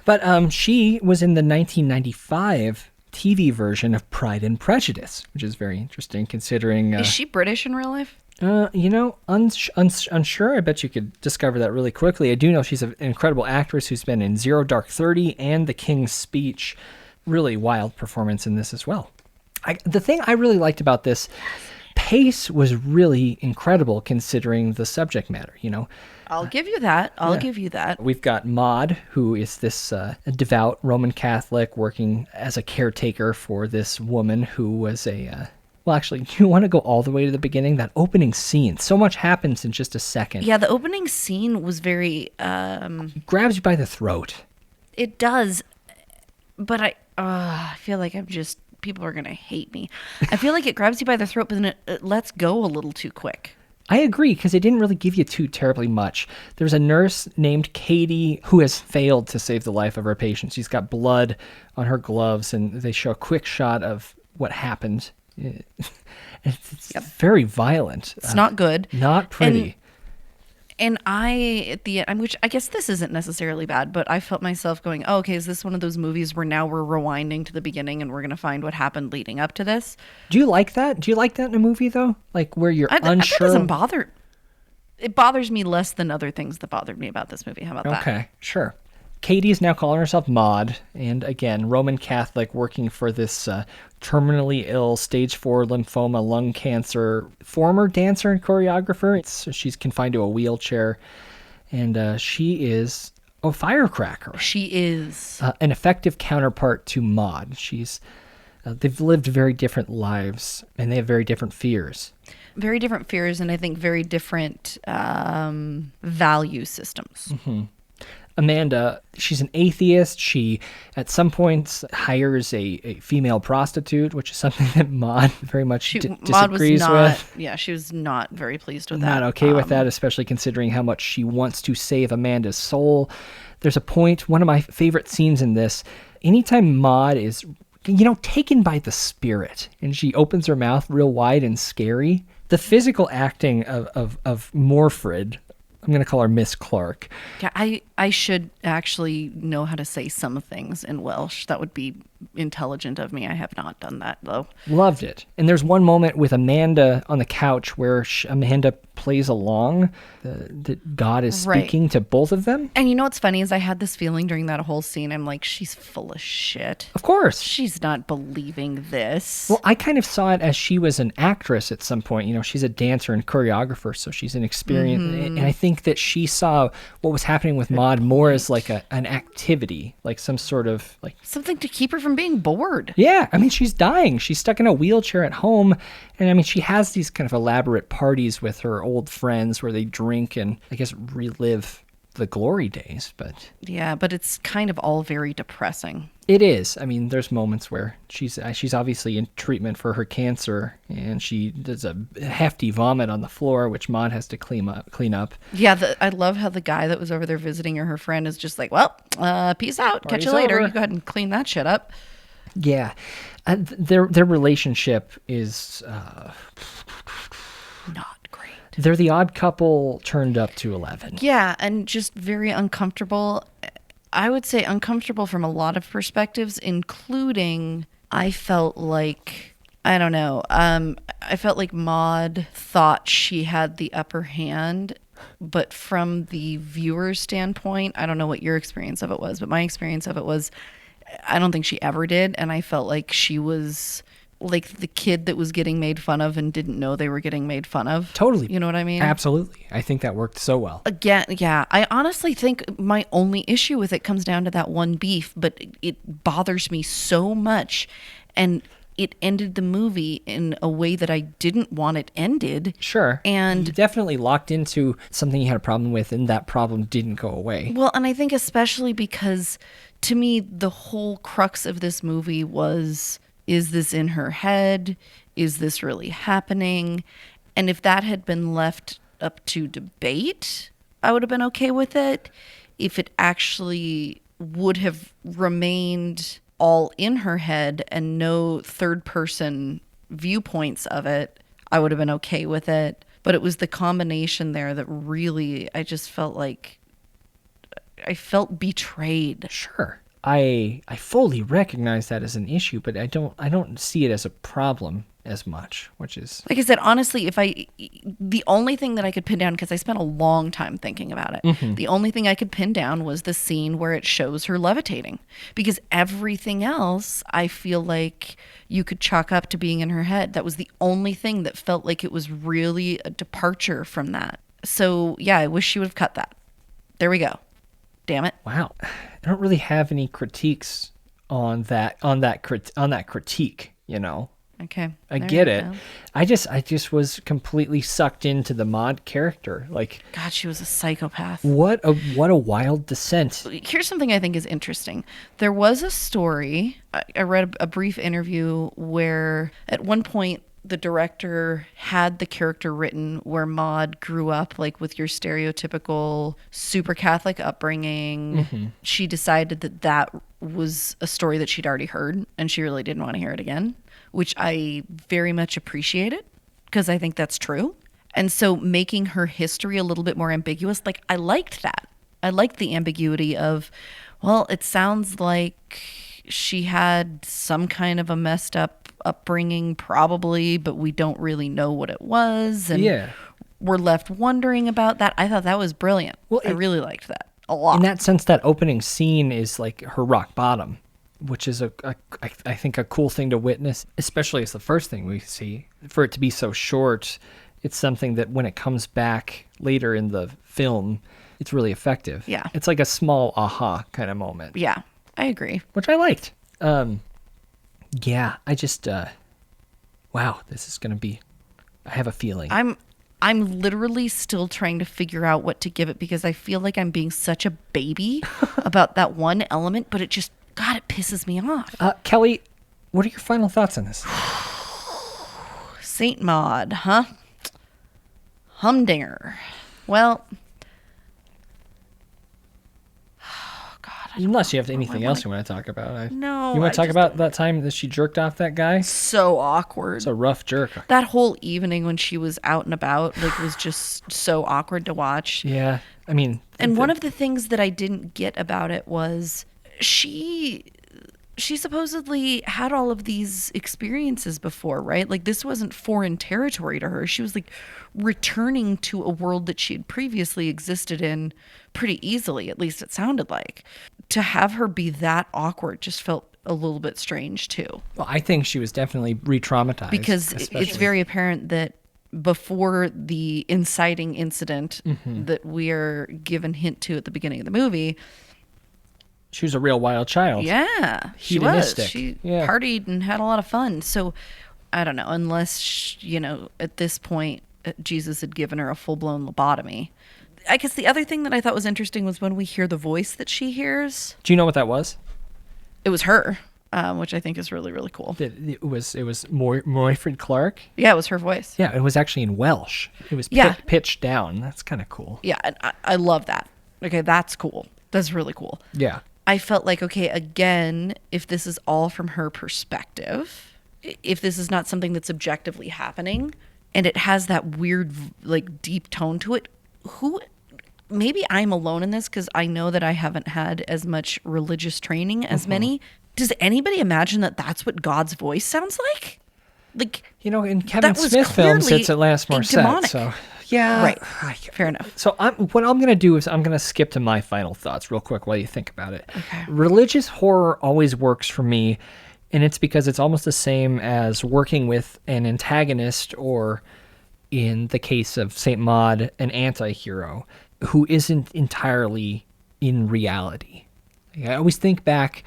But she was in the 1995 TV version of Pride and Prejudice, which is very interesting considering... is she British in real life? Unsure. I bet you could discover that really quickly. I do know she's an incredible actress who's been in Zero Dark 30 and The King's Speech. Really wild performance in this as well. The thing I really liked about this, pace was really incredible considering the subject matter, I'll give you that. I'll give you that. We've got Maud, who is this devout Roman Catholic working as a caretaker for this woman who was a... Well, actually, do you want to go all the way to the beginning? That opening scene. So much happens in just a second. Yeah, the opening scene was very... grabs you by the throat. It does. But I feel like people are going to hate me. I feel like it grabs you by the throat, but then it lets go a little too quick. I agree, because it didn't really give you too terribly much. There's a nurse named Katie who has failed to save the life of her patient. She's got blood on her gloves, and they show a quick shot of what happened. It's very violent. It's not good. Not pretty. And I, at the end, which I guess this isn't necessarily bad, but I felt myself going, oh, okay, is this one of those movies where now we're rewinding to the beginning and we're going to find what happened leading up to this? Do you like that? Do you like that in a movie, though? Like where you're unsure? That doesn't bother. It bothers me less than other things that bothered me about this movie. How about that? Okay, sure. Katie is now calling herself Maud, and again, Roman Catholic working for this terminally ill, stage 4 lymphoma, lung cancer, former dancer and choreographer. She's confined to a wheelchair, and she is a firecracker. She is. An effective counterpart to Maud. They've lived very different lives, and they have very different fears. Very different fears, and I think very different value systems. Mm-hmm. Amanda, she's an atheist. She, at some points, hires a female prostitute, which is something that Maud very much disagrees with. Yeah, she was not very pleased with that. Not okay with that, especially considering how much she wants to save Amanda's soul. There's a point, one of my favorite scenes in this, anytime Maud is, taken by the spirit, and she opens her mouth real wide and scary, the physical acting of Morford, I'm going to call her Miss Clark. Yeah, I should actually know how to say some things in Welsh. That would be intelligent of me. I have not done that, though. Loved it. And there's one moment with Amanda on the couch where Amanda plays along, that God is speaking to both of them. And you know what's funny is I had this feeling during that whole scene. I'm like, she's full of shit. Of course. She's not believing this. Well, I kind of saw it as she was an actress at some point. You know, she's a dancer and choreographer, so she's an experienced. And I think that she saw what was happening with Maud more as like an activity, like some sort of like something to keep her from being bored. Yeah, I mean, she's dying. She's stuck in a wheelchair at home. And I mean, she has these kind of elaborate parties with her old friends where they drink and I guess relive the glory days. But yeah, but it's kind of all very depressing. It is. I mean, there's moments where she's obviously in treatment for her cancer, and she does a hefty vomit on the floor, which Maud has to clean up. Yeah, I love how the guy that was over there visiting her friend is just like, well, peace out. Party's Catch you later. over. You go ahead and clean that shit up. Yeah. Their relationship is not great. They're the odd couple turned up to 11. Yeah, and just very uncomfortable. I would say uncomfortable from a lot of perspectives, including I felt like, I don't know, I felt like Maud thought she had the upper hand, but from the viewer's standpoint, I don't know what your experience of it was, but my experience of it was, I don't think she ever did, and I felt like she was like the kid that was getting made fun of and didn't know they were getting made fun of. Totally. You know what I mean? Absolutely. I think that worked so well. Again, yeah. I honestly think my only issue with it comes down to that one beef, but it bothers me so much. And it ended the movie in a way that I didn't want it ended. Sure. And you definitely locked into something you had a problem with, and that problem didn't go away. Well, and I think especially because to me, the whole crux of this movie was, is this in her head? Is this really happening? And if that had been left up to debate, I would have been okay with it. If it actually would have remained all in her head and no third person viewpoints of it, I would have been okay with it. But it was the combination there that really, I just felt like I felt betrayed. Sure. I fully recognize that as an issue, but I don't see it as a problem as much, which is... Like I said, honestly, the only thing that I could pin down, because I spent a long time thinking about it, the only thing I could pin down was the scene where it shows her levitating. Because everything else, I feel like you could chalk up to being in her head. That was the only thing that felt like it was really a departure from that. So, yeah, I wish she would have cut that. There we go. Damn it. Wow. I don't really have any critiques on that critique, you know. Okay. I get it. I just was completely sucked into the Maud character. Like, God, she was a psychopath. What a wild descent. Here's something I think is interesting. There was a story, I read a brief interview where at one point the director had the character written where Maud grew up like with your stereotypical super Catholic upbringing. She decided that was a story that she'd already heard and she really didn't want to hear it again, which I very much appreciated because I think that's true. And so making her history a little bit more ambiguous, like I liked that. I liked the ambiguity of, well, it sounds like she had some kind of a messed up upbringing probably, but we don't really know what it was. And we're left wondering about that. I thought that was brilliant. Well, I really liked that a lot. In that sense, that opening scene is like her rock bottom, which is I think a cool thing to witness, especially as the first thing we see. For it to be so short, it's something that when it comes back later in the film, it's really effective. Yeah. It's like a small aha kind of moment. Yeah, I agree. Which I liked. Yeah, I just, wow, this is going to be, I have a feeling. I'm literally still trying to figure out what to give it because I feel like I'm being such a baby about that one element, but it just, God, it pisses me off. Kelly, what are your final thoughts on this? Saint Maud, huh? Humdinger. Well... Unless you have anything else you want to talk about. No. You want to talk about that time that she jerked off that guy? So awkward. It's a rough jerk. That whole evening when she was out and about, like, was just so awkward to watch. Yeah. I mean. And one of the things that I didn't get about it was she she supposedly had all of these experiences before, right? Like, this wasn't foreign territory to her. She was like returning to a world that she had previously existed in pretty easily, at least it sounded like. To have her be that awkward just felt a little bit strange too. Well, I think she was definitely re-traumatized. Because it's very apparent that before the inciting incident that we are given hint to at the beginning of the movie, she was a real wild child. Yeah, she was. Hedonistic. She Yeah. partied and had a lot of fun. So I don't know, unless, at this point, Jesus had given her a full-blown lobotomy. I guess the other thing that I thought was interesting was when we hear the voice that she hears. Do you know what that was? It was her, which I think is really, really cool. It was Moyfred Clark? Yeah, it was her voice. Yeah, it was actually in Welsh. It was pitched down. That's kind of cool. Yeah, and I love that. Okay, that's cool. That's really cool. Yeah. I felt like, okay, again, if this is all from her perspective, if this is not something that's objectively happening, and it has that weird, like, deep tone to it, maybe I'm alone in this because I know that I haven't had as much religious training as many. Does anybody imagine that that's what God's voice sounds like? Like, in Kevin Smith films, it's Alanis Morissette. So, yeah. Right. Fair enough. So what I'm going to do is I'm going to skip to my final thoughts real quick while you think about it. Okay. Religious horror always works for me, and it's because it's almost the same as working with an antagonist, or in the case of Saint Maud, an anti-hero who isn't entirely in reality. I always think back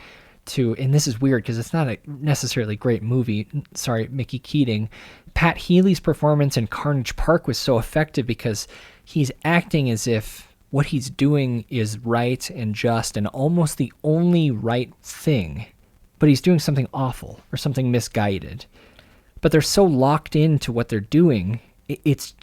to, and this is weird because it's not a necessarily great movie, sorry, Mickey Keating, Pat Healy's performance in Carnage Park was so effective because he's acting as if what he's doing is right and just and almost the only right thing, but he's doing something awful or something misguided. But they're so locked into what they're doing, it's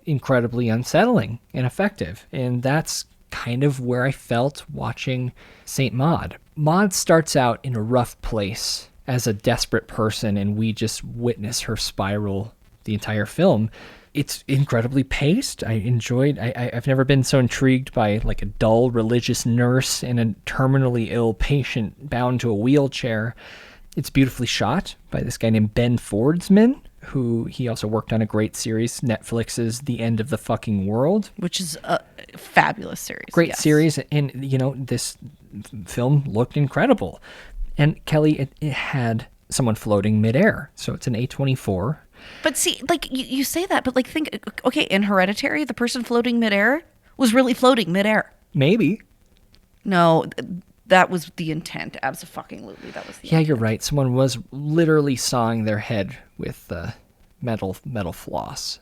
incredibly unsettling and effective. And that's kind of where I felt watching Saint Maud. Maud starts out in a rough place as a desperate person, and we just witness her spiral the entire film. It's incredibly paced. I've never been so intrigued by like a dull religious nurse and a terminally ill patient bound to a wheelchair. It's beautifully shot by this guy named Ben Fordsman, who he also worked on a great series, Netflix's The End of the Fucking World. Which is a fabulous series. Great series. And, this film looked incredible. And Kelly, it had someone floating midair. So it's an A24. But see, like, you say that, but like, think, okay, in Hereditary, the person floating midair was really floating midair. Maybe. No, that was the intent. Abso-fucking-lutely, that was the intent. You're right. Someone was literally sawing their head with metal floss.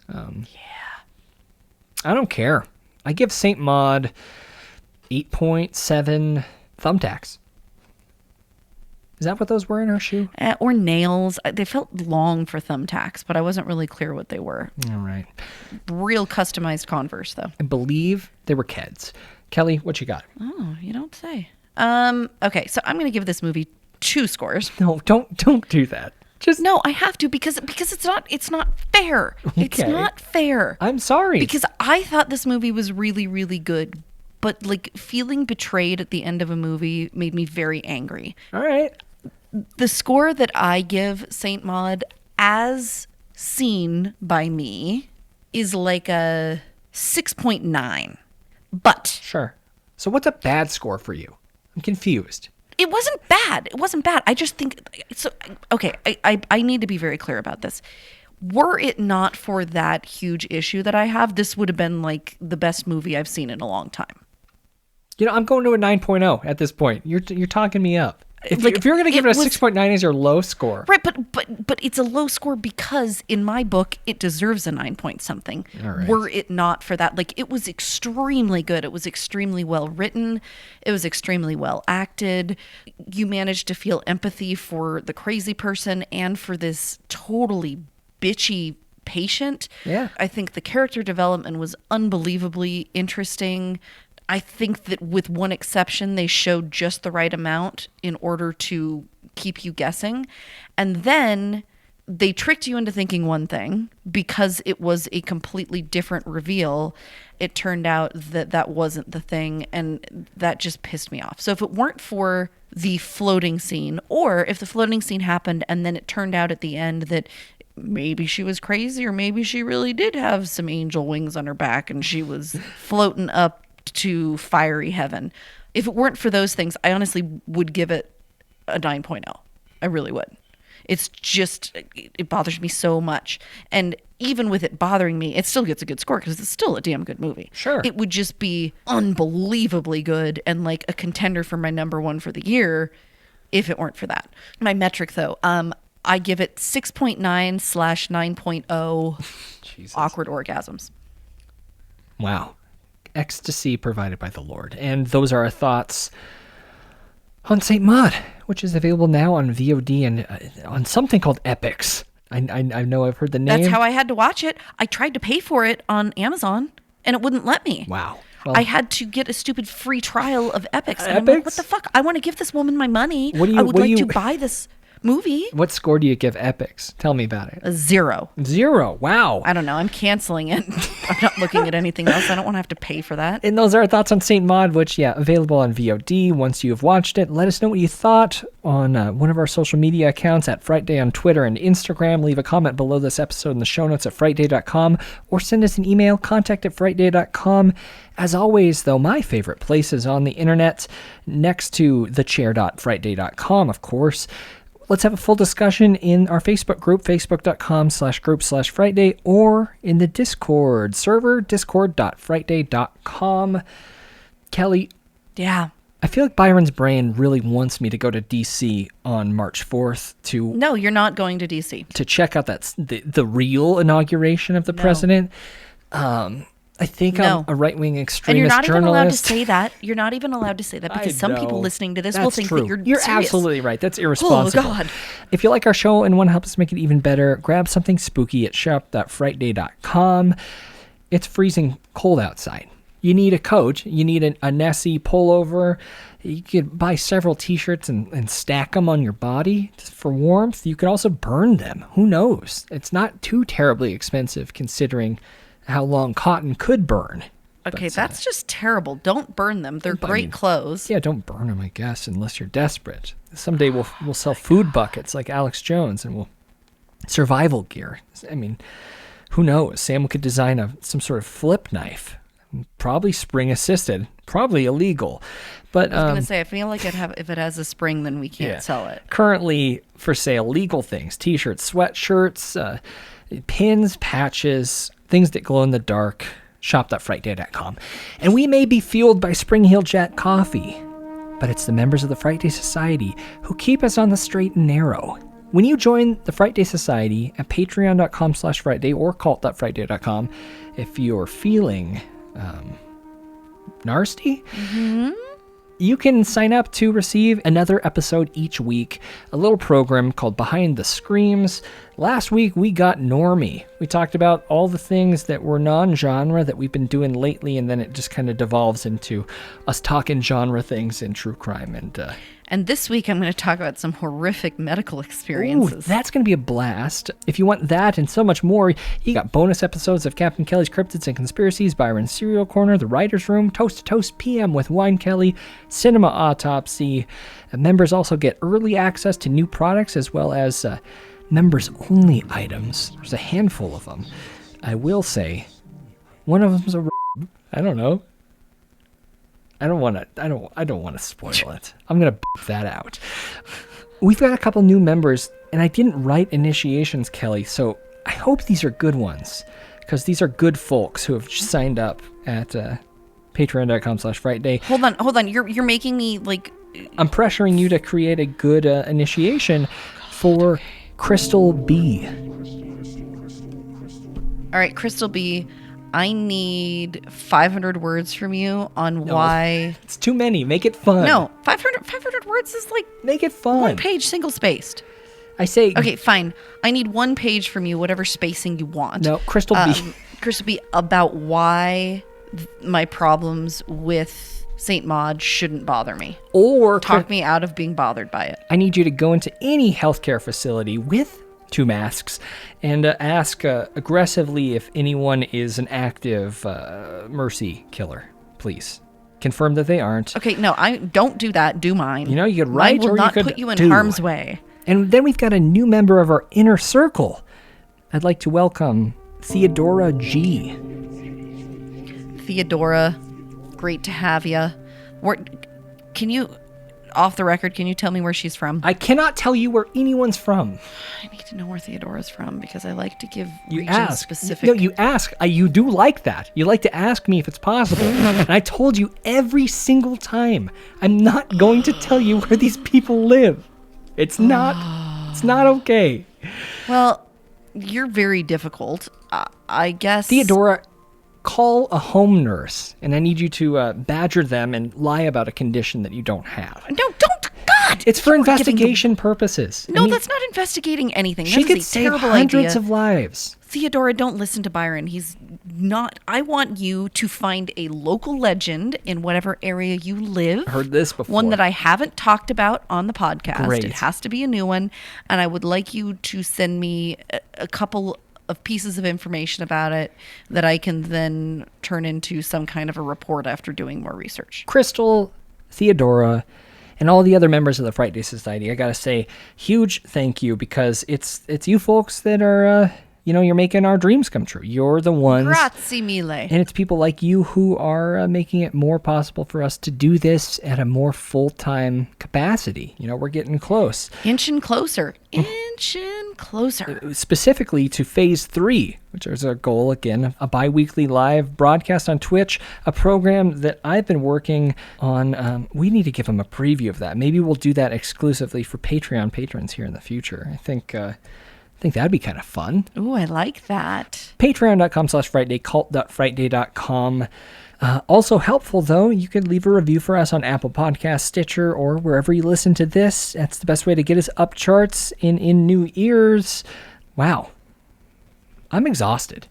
I don't care. I give Saint Maud 8.7 thumbtacks. Is that what those were in her shoe? Or nails. They felt long for thumbtacks, but I wasn't really clear what they were. All right. Real customized Converse, though. I believe they were Keds. Kelly, what you got? Oh, you don't say. Okay, so I'm going to give this movie 2 scores. No, don't do that. No, I have to because it's not fair. Okay. It's not fair. I'm sorry. Because I thought this movie was really, really good, but like feeling betrayed at the end of a movie made me very angry. All right. The score that I give Saint Maud as seen by me is like a 6.9. But sure. So what's a bad score for you? I'm confused. It wasn't bad. I just think so. Okay, I need to be very clear about this. Were it not for that huge issue that I have, this would have been like the best movie I've seen in a long time. I'm going to a 9.0 at this point. You're talking me up. If you're going to give it a 6.9 as your low score. Right, but it's a low score because in my book, it deserves a 9 point something. All right. Were it not for that. Like, it was extremely good. It was extremely well written. It was extremely well acted. You managed to feel empathy for the crazy person and for this totally bitchy patient. Yeah. I think the character development was unbelievably interesting. I think that with one exception, they showed just the right amount in order to keep you guessing. And then they tricked you into thinking one thing because it was a completely different reveal. It turned out that that wasn't the thing, and that just pissed me off. So if it weren't for the floating scene, or if the floating scene happened and then it turned out at the end that maybe she was crazy, or maybe she really did have some angel wings on her back and she was floating up to fiery heaven. If it weren't for those things, I honestly would give it a 9.0. I really would. It's just, it bothers me so much. And even with it bothering me, it still gets a good score because it's still a damn good movie. Sure. It would just be unbelievably good and like a contender for my number one for the year if it weren't for that. My metric, though, I give it 6.9/9.0 awkward orgasms. Wow. Ecstasy provided by the Lord. And those are our thoughts on St. Maud, which is available now on VOD and on something called Epix. I know I've heard the name. That's how I had to watch it. I tried to pay for it on Amazon, and it wouldn't let me. Wow. Well, I had to get a stupid free trial of Epix. And I'm like, what the fuck? I want to give this woman my money. I would like to buy this movie. What score do you give Epix? Tell me about it. A 0. 0. Wow. I don't know. I'm canceling it. I'm not looking at anything else. I don't want to have to pay for that. And those are our thoughts on St. Maud, which, available on VOD. Once you've watched it, let us know what you thought on one of our social media accounts at Frightday on Twitter and Instagram. Leave a comment below this episode in the show notes at frightday.com or send us an email, contact@frightday.com. As always, though, my favorite place is on the internet, next to thechair.frightday.com, of course. Let's have a full discussion in our Facebook group, facebook.com/group/Frightday, or in the Discord server, discord.frightday.com. Kelly. Yeah. I feel like Byron's brain really wants me to go to D.C. on March 4th to... No, you're not going to D.C. To check out the real inauguration of the president. I think I'm a right-wing extremist and you're not journalist. even allowed to say that. You're not even allowed to say that because some people listening to this will think that you're serious. Absolutely right. That's irresponsible. Oh, God. If you like our show and want to help us make it even better, grab something spooky at shop.frightday.com. It's freezing cold outside. You need a coat. You need a Nessie pullover. You could buy several t-shirts and stack them on your body for warmth. You could also burn them. Who knows? It's not too terribly expensive considering how long cotton could burn. Okay, that's just terrible. Don't burn them. They're great clothes. Yeah, don't burn them, I guess, unless you're desperate. Someday we'll sell food buckets like Alex Jones, and we'll survival gear. I mean, who knows? Sam could design some sort of flip knife, probably spring assisted, probably illegal. But I was gonna say, I feel like if it has a spring, then we can't sell it. Currently for sale, legal things: t-shirts, sweatshirts, pins, patches, things that glow in the dark. Shop.frightday.com. And we may be fueled by Spring Heel Jack coffee, but it's the members of the Frightday Society who keep us on the straight and narrow. When you join the Frightday Society at patreon.com/Frightday or cult.frightday.com, if you're feeling nasty, you can sign up to receive another episode each week, a little program called Behind the Screams. Last week, we got Normie. We talked about all the things that were non-genre that we've been doing lately, and then it just kind of devolves into us talking genre things in true crime. And this week, I'm going to talk about some horrific medical experiences. Ooh, that's going to be a blast. If you want that and so much more, you got bonus episodes of Captain Kelly's Cryptids and Conspiracies, Byron's Serial Corner, The Writer's Room, Toast to Toast PM with Wine Kelly, Cinema Autopsy. Members also get early access to new products as well as members-only items. There's a handful of them. I will say, one of them's I don't know. I don't want to spoil it. I'm going to beep that out. We've got a couple new members, and I didn't write initiations, Kelly, so I hope these are good ones, because these are good folks who have signed up at patreon.com/Frightday. Hold on. You're making me like... I'm pressuring you to create a good initiation for Crystal B. All right, Crystal B, I need 500 words from you on why... It's too many. Make it fun. No, 500 words is like... Make it fun. One page, single-spaced. I say... Okay, fine. I need one page from you, whatever spacing you want. No, Crystal B. Crystal B, about why my problems with St. Maud shouldn't bother me. Or... Talk me out of being bothered by it. I need you to go into any healthcare facility with 2 masks, and ask aggressively if anyone is an active mercy killer, please. Confirm that they aren't. Okay, no, I don't do that. Do mine. You know, you could write Mine will or not you could put you in do. harm's way. And then we've got a new member of our inner circle. I'd like to welcome Theodora G. Theodora, great to have you. Can you, off the record, can you tell me where she's from? I cannot tell you where anyone's from. I need to know where Theodora's from because I like to give You region ask. specific. No, you ask. You do like that. You like to ask me if it's possible. And I told you every single time. I'm not going to tell you where these people live. It's not okay. Well, you're very difficult. I guess. Theodora, call a home nurse, and I need you to badger them and lie about a condition that you don't have. No, don't. God! It's for investigation purposes. No, that's not investigating anything. She That could is a save terrible hundreds idea. of lives. Theodora, don't listen to Byron. He's not. I want you to find a local legend in whatever area you live. Heard this before. One that I haven't talked about on the podcast. Great. It has to be a new one. And I would like you to send me a couple of pieces of information about it that I can then turn into some kind of a report after doing more research. Crystal, Theodora, and all the other members of the Frightday Society, I gotta say, huge thank you, because it's you folks that are, you're making our dreams come true. You're the ones. Grazie mille. And it's people like you who are making it more possible for us to do this at a more full-time capacity. We're getting close. Inching closer. Inching closer. Specifically to Phase 3, which is our goal, again, a bi-weekly live broadcast on Twitch, a program that I've been working on. We need to give them a preview of that. Maybe we'll do that exclusively for Patreon patrons here in the future. I think that'd be kind of fun. Ooh, I like that. Patreon.com/Frightday, cult.frightday.com. Also helpful, though, you could leave a review for us on Apple Podcasts, Stitcher, or wherever you listen to this. That's the best way to get us up charts in new ears. Wow. I'm exhausted.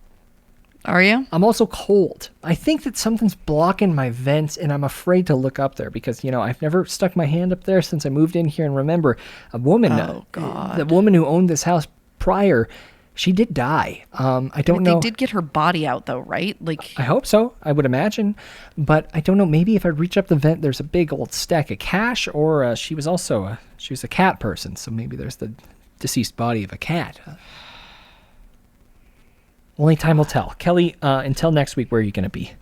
Are you? I'm also cold. I think that something's blocking my vents, and I'm afraid to look up there because, I've never stuck my hand up there since I moved in here. And remember, a woman, the woman who owned this house prior, she did die. I don't know. They did get her body out, though, right? I hope so. I would imagine. But I don't know. Maybe if I reach up the vent, there's a big old stack of cash, or she was also she was a cat person, so maybe there's the deceased body of a cat. Only time will tell. Kelly, until next week, where are you going to be?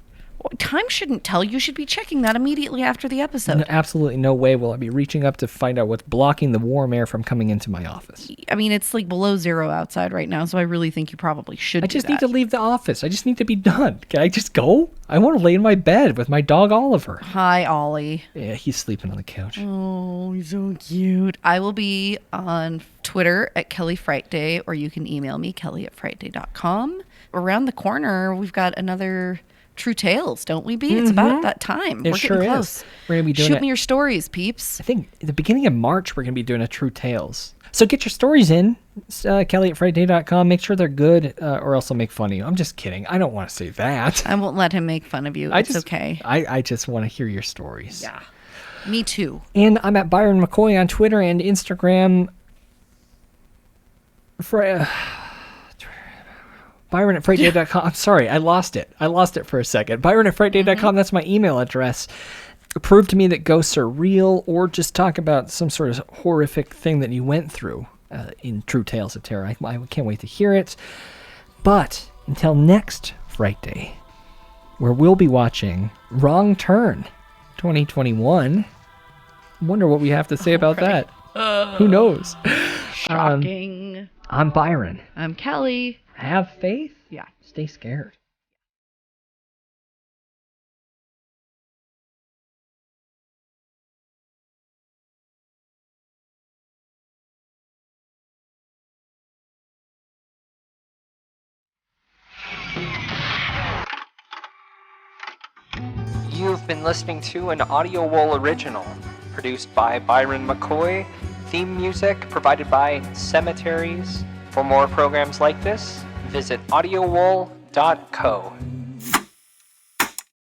Well, time shouldn't tell. You should be checking that immediately after the episode. No, absolutely no way will I be reaching up to find out what's blocking the warm air from coming into my office. I mean, it's like below 0 outside right now, so I really think you probably should I just need to leave the office. I just need to be done. Can I just go? I want to lay in my bed with my dog Oliver. Hi, Ollie. Yeah, he's sleeping on the couch. Oh, he's so cute. I will be on Twitter at Kelly Frightday, or you can email me, kelly@frightday.com. Around the corner, we've got another True Tales, don't we, B? It's about that time. We're sure getting close. Is. We're going to be doing Shoot me your stories, peeps. I think at the beginning of March, we're going to be doing a True Tales. So get your stories in, kelly@frightday.com. Make sure they're good, or else I'll make fun of you. I'm just kidding. I don't want to say that. I won't let him make fun of you. It's okay. I just want to hear your stories. Yeah. Me too. And I'm at Byron McKoy on Twitter and Instagram. Byron@frightday.com. I'm sorry, I lost it. For a second. Byron@frightday.com, that's my email address. Prove to me that ghosts are real, or just talk about some sort of horrific thing that you went through in True Tales of Terror. I can't wait to hear it. But until next Frightday, where we'll be watching Wrong Turn 2021. Wonder what we have to say about that. Who knows? Shocking. I'm Byron. I'm Kelly. Have faith. Yeah. Stay scared. You've been listening to an Audio Wool original, produced by Byron McKoy, theme music provided by Cemeteries. For more programs like this, visit audiowool.co.